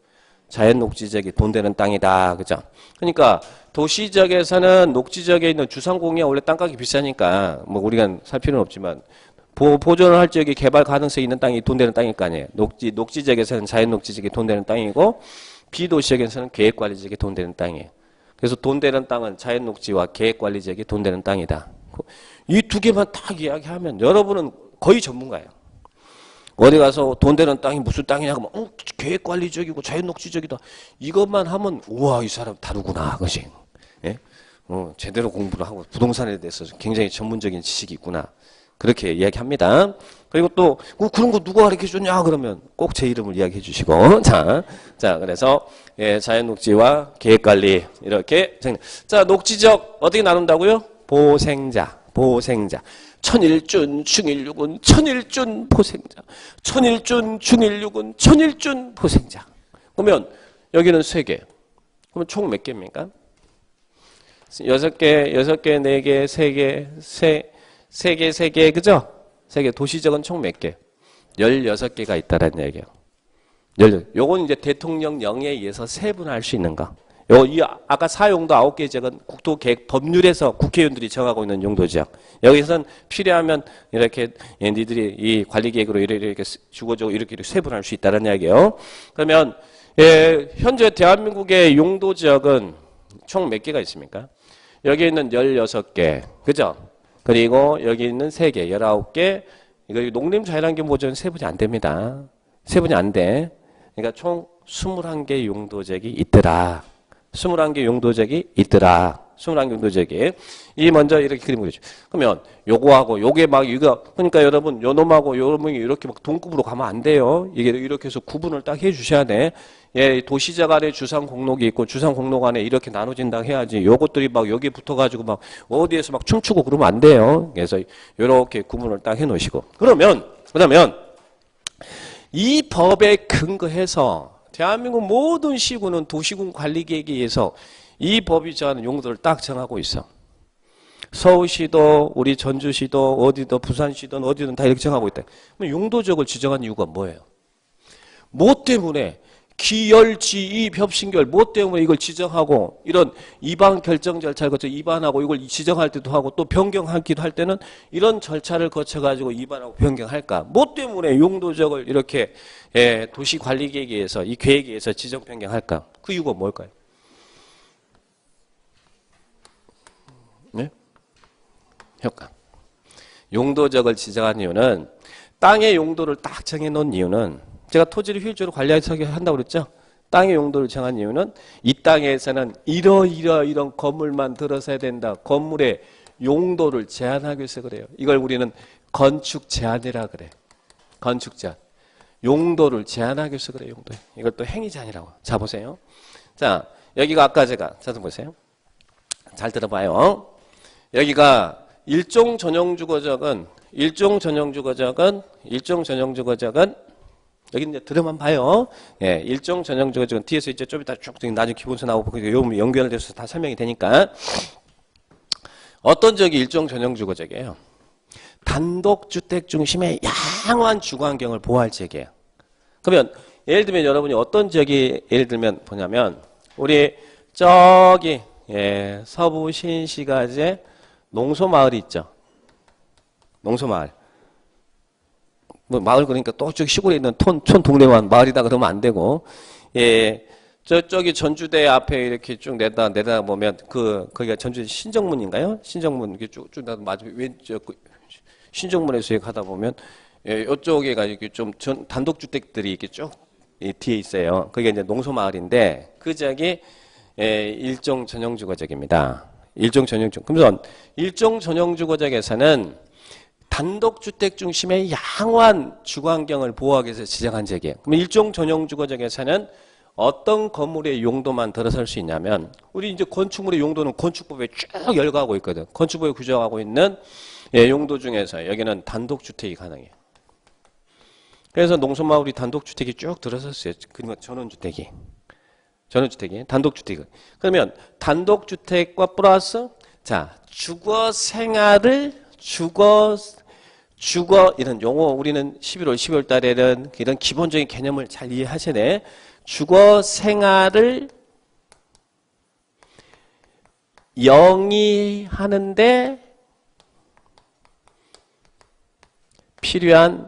자연 녹지적이 돈 되는 땅이다. 그죠? 그러니까 도시적에서는 녹지적에 있는 주상공이야 원래 땅값이 비싸니까 뭐 우리가 살 필요는 없지만 보존을 할 지역이 개발 가능성이 있는 땅이 돈 되는 땅일 거 아니에요. 녹지지역에서는 자연 녹지지역이 돈 되는 땅이고 비도시지역에서는 계획관리지역이 돈 되는 땅이에요. 그래서 돈 되는 땅은 자연 녹지와 계획관리지역이 돈 되는 땅이다. 이 2개만 딱 이야기하면 여러분은 거의 전문가예요. 어디 가서 돈 되는 땅이 무슨 땅이냐 그러면 계획관리지역이고 자연 녹지지역이다. 이것만 하면 우와 이 사람 다르구나. 그것이. 예? 제대로 공부를 하고 부동산에 대해서 굉장히 전문적인 지식이 있구나. 그렇게 이야기합니다. 그리고 또 그런 거 누가 가르쳐줬냐 그러면 꼭 제 이름을 이야기해 주시고 자 그래서 예, 자연녹지와 계획관리 이렇게 자 녹지적 어떻게 나눈다고요? 보생자 천일준 충일유군 천일준 보생자 천일준 충일유군 천일준 보생자 그러면 여기는 3개 그러면 총 몇 개입니까? 여섯 개, 네 개, 세 개, 세 개, 그죠? 세 개. 도시적은 총 몇 개? 16개가 있다라는 얘기예요. 요건 이제 대통령령에 의해서 세분할 수 있는 거. 아까 사용도 9개 지역은 국토계획 법률에서 국회의원들이 정하고 있는 용도 지역. 여기서는 필요하면 이렇게 니들이 이 관리계획으로 이렇게 주거적으로 이렇게 세분할 수 있다는 이야기예요. 그러면 현재 대한민국의 용도 지역은 총 몇 개가 있습니까? 여기 있는 16개, 그죠? 그리고 여기 있는 3개, 19개. 이거 농림자연환경보호구역은 세분이 안 됩니다. 세분이 안 돼. 그러니까 총 21개 용도지역이 있더라. 21개 용도지역이 있더라. 21개 용도지역이. 이 먼저 이렇게 그림 그리죠. 그러면 요거하고 요게 막 이거 그러니까 여러분 요놈하고 요놈이 이렇게 막 동급으로 가면 안 돼요. 이게 이렇게 해서 구분을 딱 해 주셔야 돼. 예, 도시적 안에 주상 공록이 있고 주상 공록 안에 이렇게 나눠진다 해야지. 요것들이 막 여기 붙어 가지고 막 어디에서 막 춤추고 그러면 안 돼요. 그래서 요렇게 구분을 딱 해 놓으시고. 그러면 이 법에 근거해서 대한민국 모든 시군은 도시군 관리계획에 의해서 이 법이 정하는 용도를 딱 정하고 있어. 서울시도 우리 전주시도 어디도 부산시도 어디든 다 이렇게 정하고 있다. 그럼 용도적을 지정한 이유가 뭐예요? 뭐 때문에? 기열지입 협신결 뭐 때문에 이걸 지정하고 이런 이반 결정 절차를 거쳐 이반하고 이걸 지정할 때도 하고 또 변경하기도 할 때는 이런 절차를 거쳐가지고 이반하고 변경할까? 뭐 때문에 용도적을 이렇게 도시관리계획에 의해서 이 계획에 의해서 지정 변경할까? 그 이유가 뭘까요? 네? 효과. 용도적을 지정한 이유는 땅의 용도를 딱 정해놓은 이유는 제가 토지를 효율적으로 관리해서 한다고 그랬죠. 땅의 용도를 정한 이유는 이 땅에서는 이런 건물만 들어서야 된다. 건물의 용도를 제한하기 위해서 그래요. 이걸 우리는 건축 제한이라 그래. 건축 제한. 용도를 제한하기 위해서 그래요. 용도. 이걸 또 행위 제한이라고. 자 보세요. 자 여기가 아까 제가 좀 보세요. 잘 들어봐요. 여기가 일종 전용 주거적은 여기 이제 들어만 봐요. 예, 일종 전용 주거적은 뒤에서 이제 좀 이따 쭉 나중에 기본서 나오고 요 연결돼서 다 설명이 되니까 어떤 지역이 일종 전용 주거적이에요? 단독주택 중심의 양호한 주거환경을 보호할 지역이에요. 그러면 예를 들면 여러분이 어떤 지역이 예를 들면 보냐면 우리 저기 서부 신시가지에 농소마을이 있죠. 농소마을. 뭐 마을 그러니까 또 저기 시골에 있는 촌 동네만 마을이다 그러면 안 되고, 예, 저쪽이 전주대 앞에 이렇게 쭉 내다 보면 거기가 전주 신정문인가요? 신정문 이렇게 쭉 맞아 왼쪽 신정문에서 가다 보면 이쪽에가 이렇게 좀 단독주택들이 이렇게 쭉 뒤에 있어요. 그게 이제 농소마을인데 그 지역이 일종 전용주거지역입니다. 일종 전용주거. 그러면 일종 전용주거지역에서는 단독주택 중심의 양호한 주거환경을 보호하기 위해서 지정한 지역이에요. 그럼 일종 전용주거지역에서는 어떤 건물의 용도만 들어설 수 있냐면 우리 이제 건축물의 용도는 건축법에 쭉 열거하고 있거든. 건축법에 규정하고 있는 용도 중에서 여기는 단독주택이 가능해요. 그래서 농촌마을이 단독주택이 쭉 들어섰어요. 그러니까 전원주택이 단독주택이. 그러면 단독주택과 플러스 자 주거 이런 용어 우리는 11월 12월 달에는 이런 기본적인 개념을 잘 이해하셔야 돼. 주거 생활을 영위하는데 필요한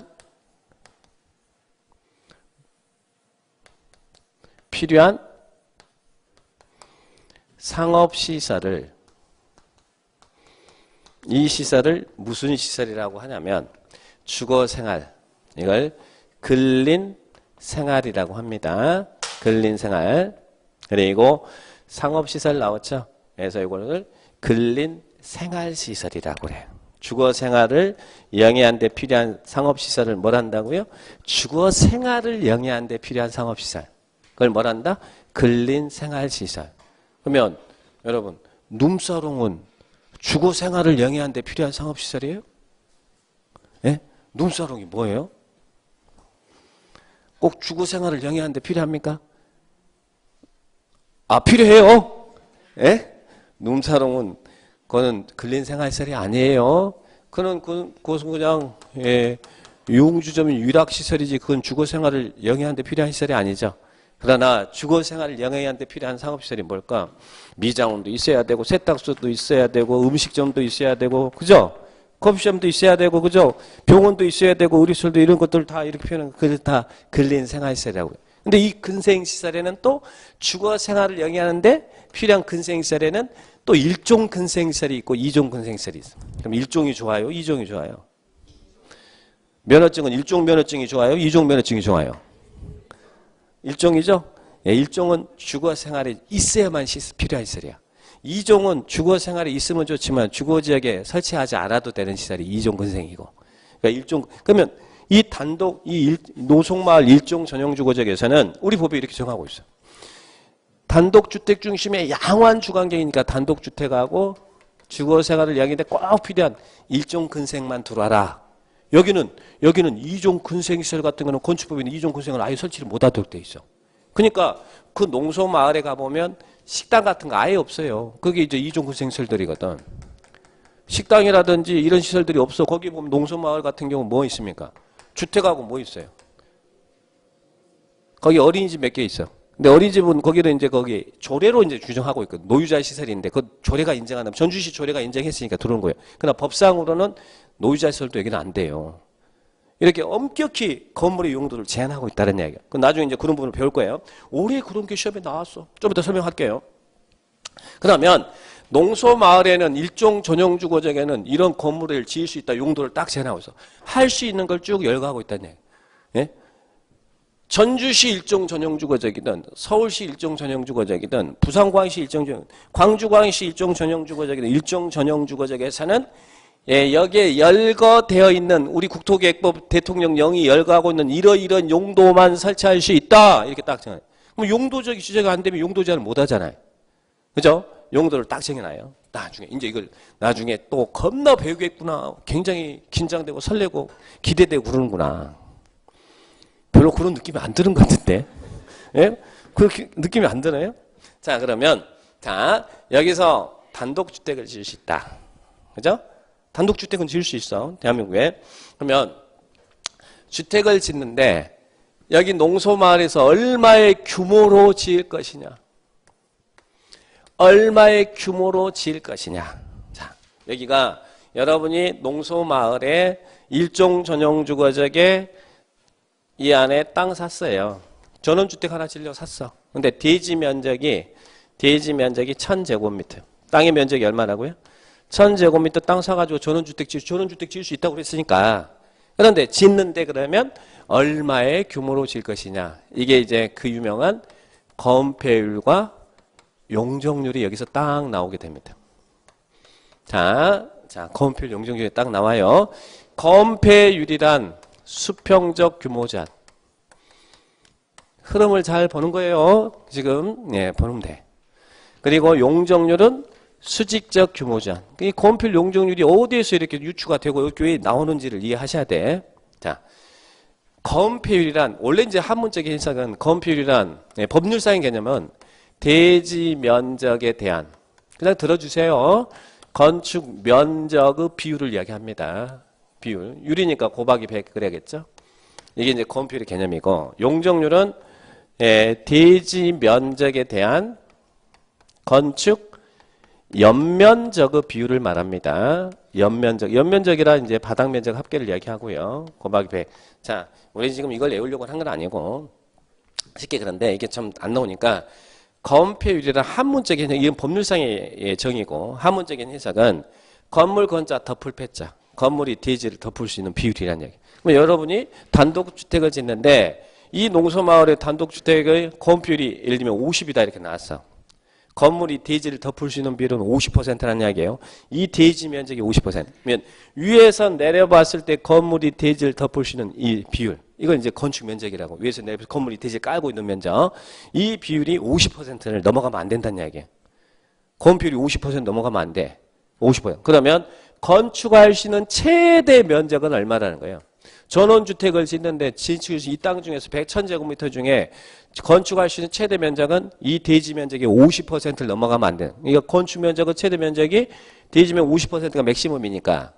상업시설을 이 시설을 무슨 시설이라고 하냐면 주거생활 이걸 근린생활이라고 합니다. 근린생활 그리고 상업시설 나왔죠. 그래서 이거를 근린생활시설이라고 그래요. 주거생활을 영위하는 데 필요한 상업시설을 뭘 한다고요? 주거생활을 영위하는 데 필요한 상업시설 그걸 뭘 한다? 근린생활시설. 그러면 여러분 룸사롱은 주거생활을 영위하는 데 필요한 상업시설이에요? 예? 룸사롱이 뭐예요? 꼭 주거생활을 영위하는 데 필요합니까? 아 필요해요? 예? 룸사롱은 그거는 근린생활시설이 아니에요. 그것은 그냥 유흥주점인 유락시설이지 그건 주거생활을 영위하는 데 필요한 시설이 아니죠. 그러나 주거생활을 영위하는 데 필요한 상업시설이 뭘까? 미장원도 있어야 되고 세탁소도 있어야 되고 음식점도 있어야 되고 그죠? 커피숍도 있어야 되고 그죠? 병원도 있어야 되고 의료시설도 이런 것들 다 이렇게 표현하는 그게 다 근린생활시설이라고요. 근데 이 근생시설에는 또 주거생활을 영위하는데 필요한 근생시설에는 또 1종 근생시설이 있고 2종 근생시설이 있어요. 그럼 1종이 좋아요? 2종이 좋아요? 면허증은 1종 면허증이 좋아요? 2종 면허증이 좋아요? 1종이죠? 예, 1종은 주거생활에 있어야만 필요한 시설이야. 2종은 주거생활에 있으면 좋지만 주거지역에 설치하지 않아도 되는 시설이 2종 근생이고. 그러니까 1종, 그러면 이 단독, 노송마을 1종 전용주거지역에서는 우리 법이 이렇게 정하고 있어요. 단독주택 중심의 양호한 주관경이니까 단독주택하고 주거생활을 영위하는데 꼭 필요한 1종 근생만 들어와라. 여기는 2종 근생시설 같은 거는 건축법에는 2종 근생을 아예 설치를 못하도록 돼 있어. 그러니까 그 농소마을에 가보면 식당 같은 거 아예 없어요. 그게 이제 2종 근생시설들이거든. 식당이라든지 이런 시설들이 없어. 거기 보면 농소마을 같은 경우 뭐 있습니까? 주택하고 뭐 있어요? 거기 어린이집 몇 개 있어. 근데 어린이집은 거기를 이제 거기 조례로 이제 규정하고 있거든. 노유자 시설인데 그 조례가 인정한다면 전주시 조례가 인정했으니까 들어온 거예요. 그러나 법상으로는 노유자 시설도 여기는 안 돼요. 이렇게 엄격히 건물의 용도를 제한하고 있다는 이야기야. 그럼 나중에 이제 그런 부분을 배울 거예요. 올해 그런 게 시험에 나왔어. 좀 이따 설명할게요. 그러면 농소마을에는 일종 전용주거지역에는 이런 건물을 지을 수 있다. 용도를 딱 제한하고 있어. 할 수 있는 걸 쭉 열거하고 있다는 얘기야. 예? 전주시 일종 전용주거지역이든 서울시 일종 전용주거지역이든 부산광시 일종 전용, 광주광시 일종 전용주거지역이든 일종 전용주거지역에서는 예, 여기에 열거되어 있는 우리 국토계획법 대통령령이 열거하고 있는 이런 용도만 설치할 수 있다. 이렇게 딱 정해요. 그럼 용도적 지적이 안 되면 용도 제한을 못 하잖아요. 그죠? 용도를 딱 정해놔요. 나중에 이제 이걸 나중에 또 겁나 배우겠구나. 굉장히 긴장되고 설레고 기대되고 그러는구나. 별로 그런 느낌이 안 드는 것 같은데. 예? 그렇게 느낌이 안 드나요? 자, 그러면 자, 여기서 단독주택을 지을 수 있다. 그죠? 단독주택은 지을 수 있어. 대한민국에. 그러면 주택을 짓는데 여기 농소마을에서 얼마의 규모로 지을 것이냐. 얼마의 규모로 지을 것이냐. 자, 여기가 여러분이 농소마을에 일종 전용주거지역에 이 안에 땅 샀어요. 전원주택 하나 지으려고 샀어. 근데 대지 면적이 1000제곱미터. 땅의 면적이 얼마라고요? 1000제곱미터 땅 사가지고 전원주택 지을 수 있다고 그랬으니까. 그런데 짓는데 그러면 얼마의 규모로 지을 것이냐. 이게 이제 그 유명한 건폐율과 용적률이 여기서 딱 나오게 됩니다. 자, 건폐율 용적률이 딱 나와요. 건폐율이란 수평적 규모 제한. 흐름을 잘 보는 거예요. 지금 보면 돼. 그리고 용적률은 수직적 규모 제한. 이 건폐율 용적률이 어디에서 이렇게 유추가 되고 여기 나오는지를 이해하셔야 돼. 자, 건폐율이란 원래 이제 한문적인 해석은 건폐율이란 법률상의 개념은 대지 면적에 대한 그냥 들어주세요. 건축 면적의 비율을 이야기합니다. 비율. 율이니까 곱하기 100 그래야겠죠. 이게 이제 건폐율의 개념이고 용적률은 대지 면적에 대한 건축 연면적의 비율을 말합니다. 연면적이라 이제 바닥 면적 합계를 이야기하고요. 곱하기 100. 자, 우리 지금 이걸 외우려고 한 건 아니고 쉽게 그런데 이게 좀 안 나오니까 건폐율이란 한문적인 해석, 이건 법률상의 정의고 한문적인 해석은 건물 건자 덮을 패자. 건물이 대지를 덮을 수 있는 비율이라는 얘기. 그럼 여러분이 단독주택을 짓는데 이 농소마을의 단독주택의 건폐율이 예를 들면 50이다 이렇게 나왔어. 건물이 대지를 덮을 수 있는 비율은 50%라는 이야기예요. 이 대지 면적이 50%. 그러면 위에서 내려봤을 때 건물이 대지를 덮을 수 있는 이 비율. 이건 이제 건축 면적이라고. 위에서 내려봐서 건물이 대지를 깔고 있는 면적. 이 비율이 50%를 넘어가면 안 된다는 이야기예요. 건폐율이 50% 넘어가면 안 돼. 50%. 그러면 건축할 수 있는 최대 면적은 얼마라는 거예요? 전원주택을 짓는데 이 땅 중에서 100,000제곱미터 중에 건축할 수 있는 최대 면적은 이 대지 면적의 50%를 넘어가면 안 돼요. 그러니까 건축 면적은 최대 면적이 대지 면적 50%가 맥시멈이니까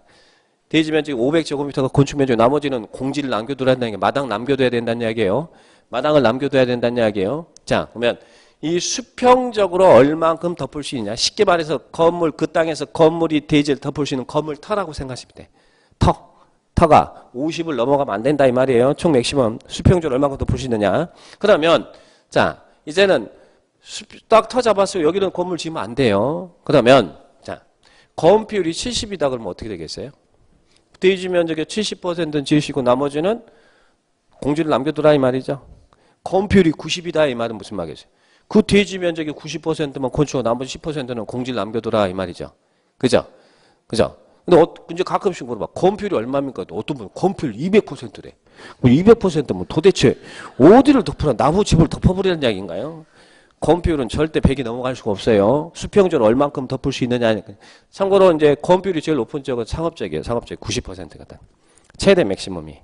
대지 면적이 500제곱미터가 건축 면적, 나머지는 공지를 남겨두라는 게 마당 남겨둬야 된다는 이야기예요. 마당을 남겨둬야 된다는 이야기예요. 자, 그러면 이 수평적으로 얼만큼 덮을 수 있냐? 쉽게 말해서 건물, 그 땅에서 건물이 대지를 덮을 수 있는 건물 터라고 생각하시면 돼. 터가 50을 넘어가면 안 된다 이 말이에요. 총 맥시멈 수평적으로 얼마큼 덮을 수 있느냐? 그러면 자, 이제는 딱 터 잡았어요. 여기는 건물 지으면 안 돼요. 그러면 자, 건폐율이 70이다 그러면 어떻게 되겠어요? 대지 면적의 70%는 지으시고 나머지는 공지를 남겨두라 이 말이죠. 건폐율이 90이다 이 말은 무슨 말이겠어요? 그 대지 면적의 90%만 건축하고 나머지 10%는 공지를 남겨두라 이 말이죠. 그죠? 그죠? 근데 이제 가끔씩 물어봐. 건폐율이 얼마입니까? 어떤 분은 건폐율 200%래. 200%면 도대체 어디를 덮으라? 나무 집을 덮어버리는 이야기인가요? 건폐율은 절대 100이 넘어갈 수가 없어요. 수평적으로 얼만큼 덮을 수 있느냐. 참고로 이제 건폐율이 제일 높은 지역은 상업적이에요. 상업적 90%거든. 최대 맥시멈이.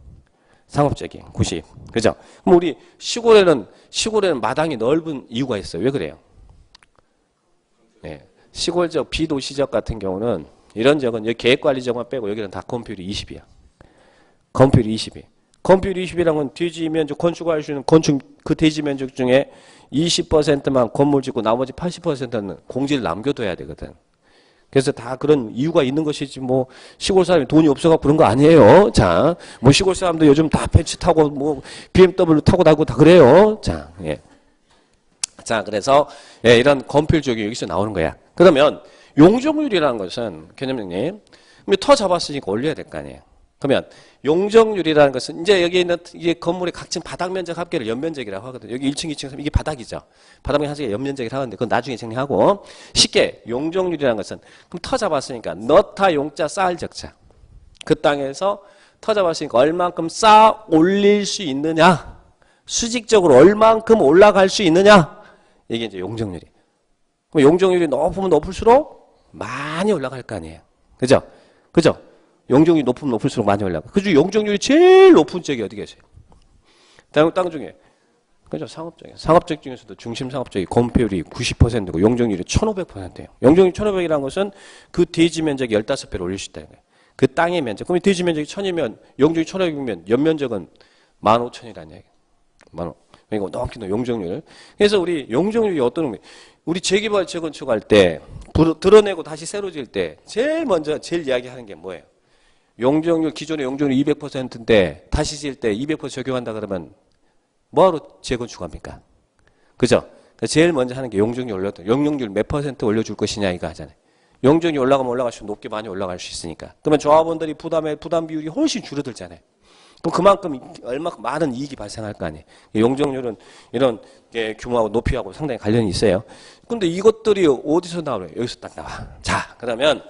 상업적인 90. 그죠? 그럼 우리 시골에는 마당이 넓은 이유가 있어요. 왜 그래요? 네. 시골적 비도시적 같은 경우는 이런 지역은 여기 계획관리지역만 빼고 여기는 다 건폐율이 20이야. 건폐율이 20이. 건폐율이 20이라는 건 대지 면적 건축할 수 있는 건축 그 대지 면적 중에 20%만 건물 짓고 나머지 80%는 공지를 남겨둬야 되거든. 그래서 다 그런 이유가 있는 것이지 뭐 시골 사람이 돈이 없어갖고 그런 거 아니에요. 자, 뭐 시골 사람도 요즘 다 벤츠 타고 뭐 BMW 타고 다니고 다 그래요. 자, 예. 자, 그래서 예, 이런 건폐율 적용이 여기서 나오는 거야. 그러면 용적률이라는 것은 개념님, 터 잡았으니까 올려야 될 거 아니에요. 그러면 용적률이라는 것은 이제 여기 있는 이게 건물의 각층 바닥 면적 합계를 연면적이라고 하거든요. 여기 1층, 2층, 3층 이게 바닥이죠. 바닥 면적 합계가 연면적이라고 하는데 그건 나중에 정리하고 쉽게 용적률이라는 것은 그럼 터 잡았으니까 넣다 용자 쌓을 적자. 그 땅에서 터 잡았으니까 얼만큼 쌓아 올릴 수 있느냐. 수직적으로 얼만큼 올라갈 수 있느냐. 이게 이제 용적률이. 그럼 용적률이 높으면 높을수록 많이 올라갈 거 아니에요. 그죠? 그죠? 용적률이 높으면 높을수록 많이 올라가. 그중 용적률이 제일 높은 지역이 어디 계세요? 땅 중에. 그죠? 상업적이에요. 상업적 중에서도 중심 상업적이 건폐율이 90%고 용적률이 1500%예요. 용적률 1500이라는 것은 그 대지 면적이 15배로 올릴 수 있다는 거예요. 그 땅의 면적. 그럼 대지 면적이 1000이면 용적률이 1500이면 연면적은 15000이라는 얘기예요. 15000. 그러니까 높긴 용적률. 그래서 우리 용적률이 어떤 우리 재개발 재건축할 때 드러내고 다시 새로 지을 때 제일 먼저 이야기하는 게 뭐예요? 용적률 기존의 용적률 200%인데 다시 지을 때 200% 적용한다 그러면 뭐하러 재건축합니까? 그죠? 제일 먼저 하는 게 용적률 올렸다. 용적률 몇 % 올려줄 것이냐 이거 하잖아요. 용적률이 올라가면 올라갈수록 높게 많이 올라갈 수 있으니까. 그러면 조합원들이 부담 비율이 훨씬 줄어들잖아요. 그럼 그만큼 얼마큼 많은 이익이 발생할 거 아니에요. 용적률은 이런 규모하고 높이하고 상당히 관련이 있어요. 근데 이것들이 어디서 나오래요? 여기서 딱 나와. 자, 그러면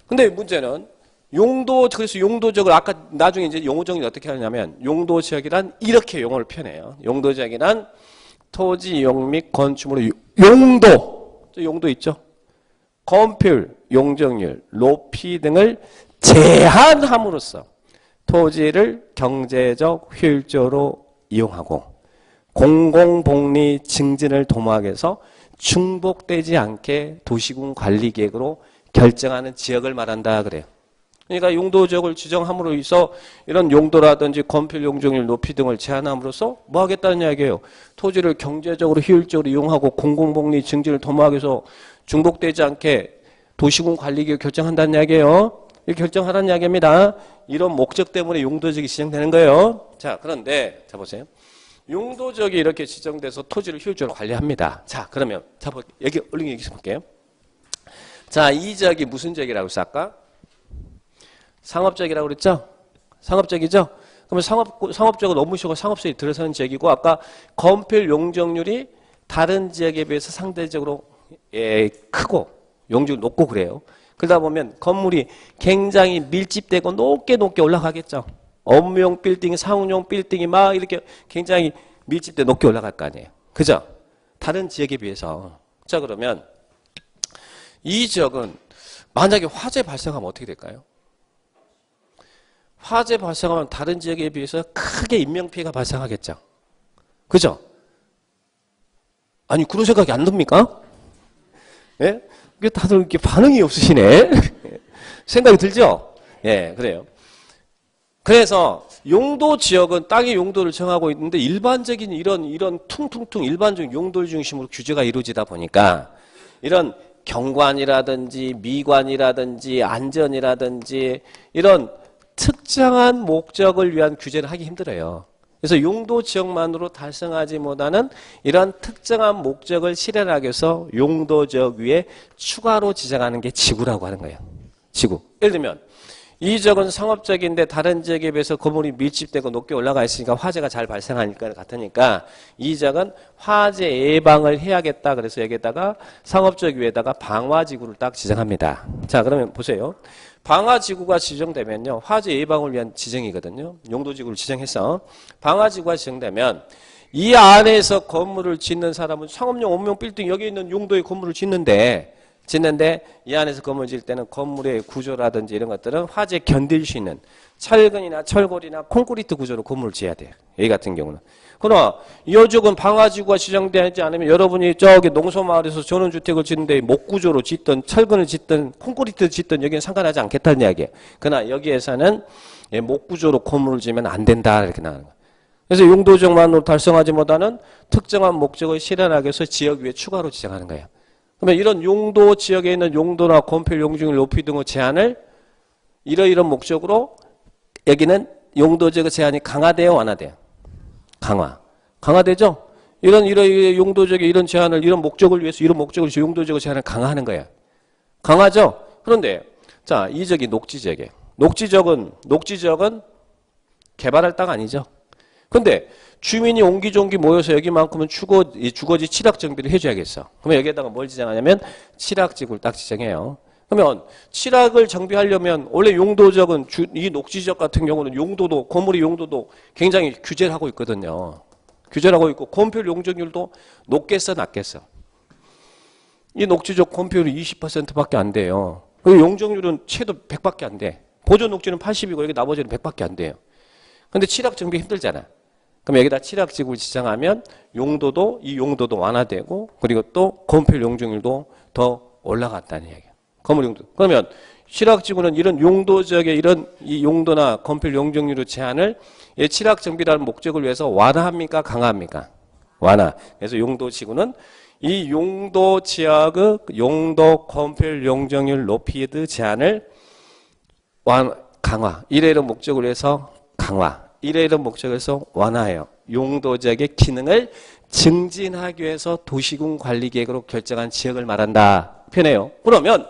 근데 문제는 그래서 용도적을 아까 나중에 이제 용어정리 어떻게 하냐면 용도지역이란 이렇게 용어를 표현해요. 용도지역이란 토지 이용 및 건축물의 용도 있죠. 건폐율, 용적률, 높이 등을 제한함으로써 토지를 경제적 효율적으로 이용하고 공공복리 증진을 도모하기 위해서 중복되지 않게 도시군 관리계획으로 결정하는 지역을 말한다 그래요. 그러니까 용도지역을 지정함으로 해서 이런 용도라든지 건폐율, 용적률, 높이 등을 제한함으로써 뭐 하겠다는 이야기예요. 토지를 경제적으로 효율적으로 이용하고 공공복리 증진을 도모하기 위해서 중복되지 않게 도시군 관리계획 결정한다는 이야기예요. 이렇게 결정하라는 이야기입니다. 이런 목적 때문에 용도지역이 지정되는 거예요. 자, 그런데 자 보세요. 용도지역이 이렇게 지정돼서 토지를 효율적으로 관리합니다. 자, 그러면 얼른 얘기해 볼게요. 자, 이 지역이 무슨 지역이라고 했어 아까? 상업적이라고 그랬죠? 상업적이죠? 그러면 상업적은 업무시고 상업성이 들어서는 지역이고 아까 건폐율 용적률이 다른 지역에 비해서 상대적으로 크고 용적률이 높고 그래요. 그러다 보면 건물이 굉장히 밀집되고 높게 올라가겠죠. 업무용 빌딩, 상업용 빌딩이 막 이렇게 굉장히 밀집돼 높게 올라갈 거 아니에요. 그죠? 다른 지역에 비해서. 자, 그러면 이 지역은 만약에 화재 발생하면 어떻게 될까요? 화재 발생하면 다른 지역에 비해서 크게 인명피해가 발생하겠죠. 그죠? 아니, 그런 생각이 안 듭니까? 예? 이게 다들 이렇게 반응이 없으시네? 생각이 들죠? 예, 그래요. 그래서 용도 지역은 땅의 용도를 정하고 있는데 일반적인 이런 퉁퉁퉁 일반적인 용도를 중심으로 규제가 이루어지다 보니까 이런 경관이라든지 미관이라든지 안전이라든지 이런 특정한 목적을 위한 규제를 하기 힘들어요. 그래서 용도 지역만으로 달성하지 못하는 이런 특정한 목적을 실현하기 위해서 용도 지역 위에 추가로 지정하는 게 지구라고 하는 거예요. 지구. 예를 들면 이 지역은 상업적인데 다른 지역에 비해서 건물이 밀집되고 높게 올라가 있으니까 화재가 잘 발생하니까 같으니까 이 지역은 화재 예방을 해야겠다. 그래서 여기에다가 상업적 위에다가 방화지구를 딱 지정합니다. 자, 그러면 보세요. 방화지구가 지정되면요. 화재 예방을 위한 지정이거든요. 용도지구를 지정해서 방화지구가 지정되면 이 안에서 건물을 짓는 사람은 상업용, 업용, 빌딩 여기 있는 용도의 건물을 짓는데 이 안에서 건물을 지을 때는 건물의 구조라든지 이런 것들은 화재 견딜 수 있는 철근이나 철골이나 콘크리트 구조로 건물을 지어야 돼요. 여기 같은 경우는. 그러나 이쪽은 방화지구가 지정되지 않으면 여러분이 저기 농소마을에서 전원주택을 짓는데 목구조로 짓든 철근을 짓든 콘크리트 짓든 여기는 상관하지 않겠다는 이야기예요. 그러나 여기에서는 목구조로 건물을 지으면 안 된다 이렇게 나가는 거예요. 그래서 용도적만으로 달성하지 못하는 특정한 목적을 실현하기 위해서 지역 위에 추가로 지정하는 거예요. 그러면 이런 용도 지역에 있는 용도나 건폐율, 용적률 높이 등의 제한을 이러이런 목적으로 여기는 용도 지역의 제한이 강화돼요, 완화돼요? 강화되죠? 이런 용도 지역의 이런 제한을 이런 목적을 위해서 이런 목적을 위해서 용도 지역의 제한을 강화하는 거예요. 강하죠? 그런데 자, 이 지역이 녹지 지역이에요. 녹지 지역은 개발할 땅 아니죠? 근데 주민이 옹기종기 모여서 여기만큼은 주거지 취락 정비를 해줘야겠어. 그러면 여기에다가 뭘 지정하냐면 취락지구를 딱 지정해요. 그러면 취락을 정비하려면 원래 용도적은 이 녹지지역 같은 경우는 용도도 건물의 용도도 굉장히 규제를 하고 있거든요. 규제를 하고 있고 건폐율 용적률도 높겠어 낮겠어? 이 녹지지역 건폐율이 20%밖에 안 돼요. 그리고 용적률은 최도 100밖에 안 돼. 보존 녹지는 80이고 여기 나머지는 100밖에 안 돼요. 근데 취락 정비 힘들잖아. 그럼 여기다 취락지구를 지정하면 이 용도도 완화되고 그리고 또 건폐율 용적률도 더 올라갔다는 얘기예요. 건물 용도. 그러면 취락지구는 이런 용도 지역의 이런 이 용도나 건폐율 용적률의 제한을 취락 정비라는 목적을 위해서 완화합니까? 강화합니까? 완화. 그래서 용도지구는 이 용도 지역의 용도 건폐율 용적률 높이의 제한을 강화. 이런 목적을 위해서 강화. 이런 목적에서 완화해요. 용도 지역의 기능을 증진하기 위해서 도시군 관리계획으로 결정한 지역을 말한다. 표현해요. 그러면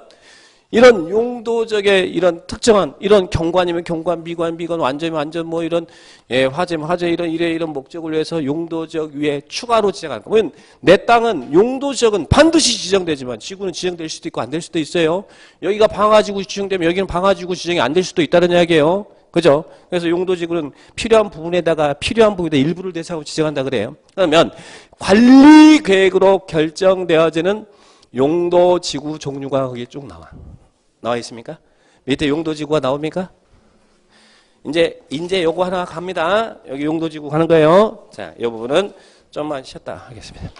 이런 용도 지역의 이런 특정한 이런 경관이면 경관, 미관, 완전이면 완전 뭐 이런 화재면 화재 이런 목적을 위해서 용도 지역 위에 추가로 지정하는 거. 왜냐면 내 땅은 용도 지역은 반드시 지정되지만 지구는 지정될 수도 있고 안 될 수도 있어요. 여기가 방화지구 지정되면 여기는 방화지구 지정이 안 될 수도 있다는 이야기예요. 그죠? 그래서 용도지구는 필요한 부분에다가 일부를 대상으로 지정한다 그래요. 그러면 관리계획으로 결정되어지는 용도지구 종류가 거기에 쭉 나와 있습니까? 밑에 용도지구가 나옵니까? 이제 요거 하나 갑니다. 여기 용도지구 가는 거예요. 자, 이 부분은 좀만 쉬었다 하겠습니다.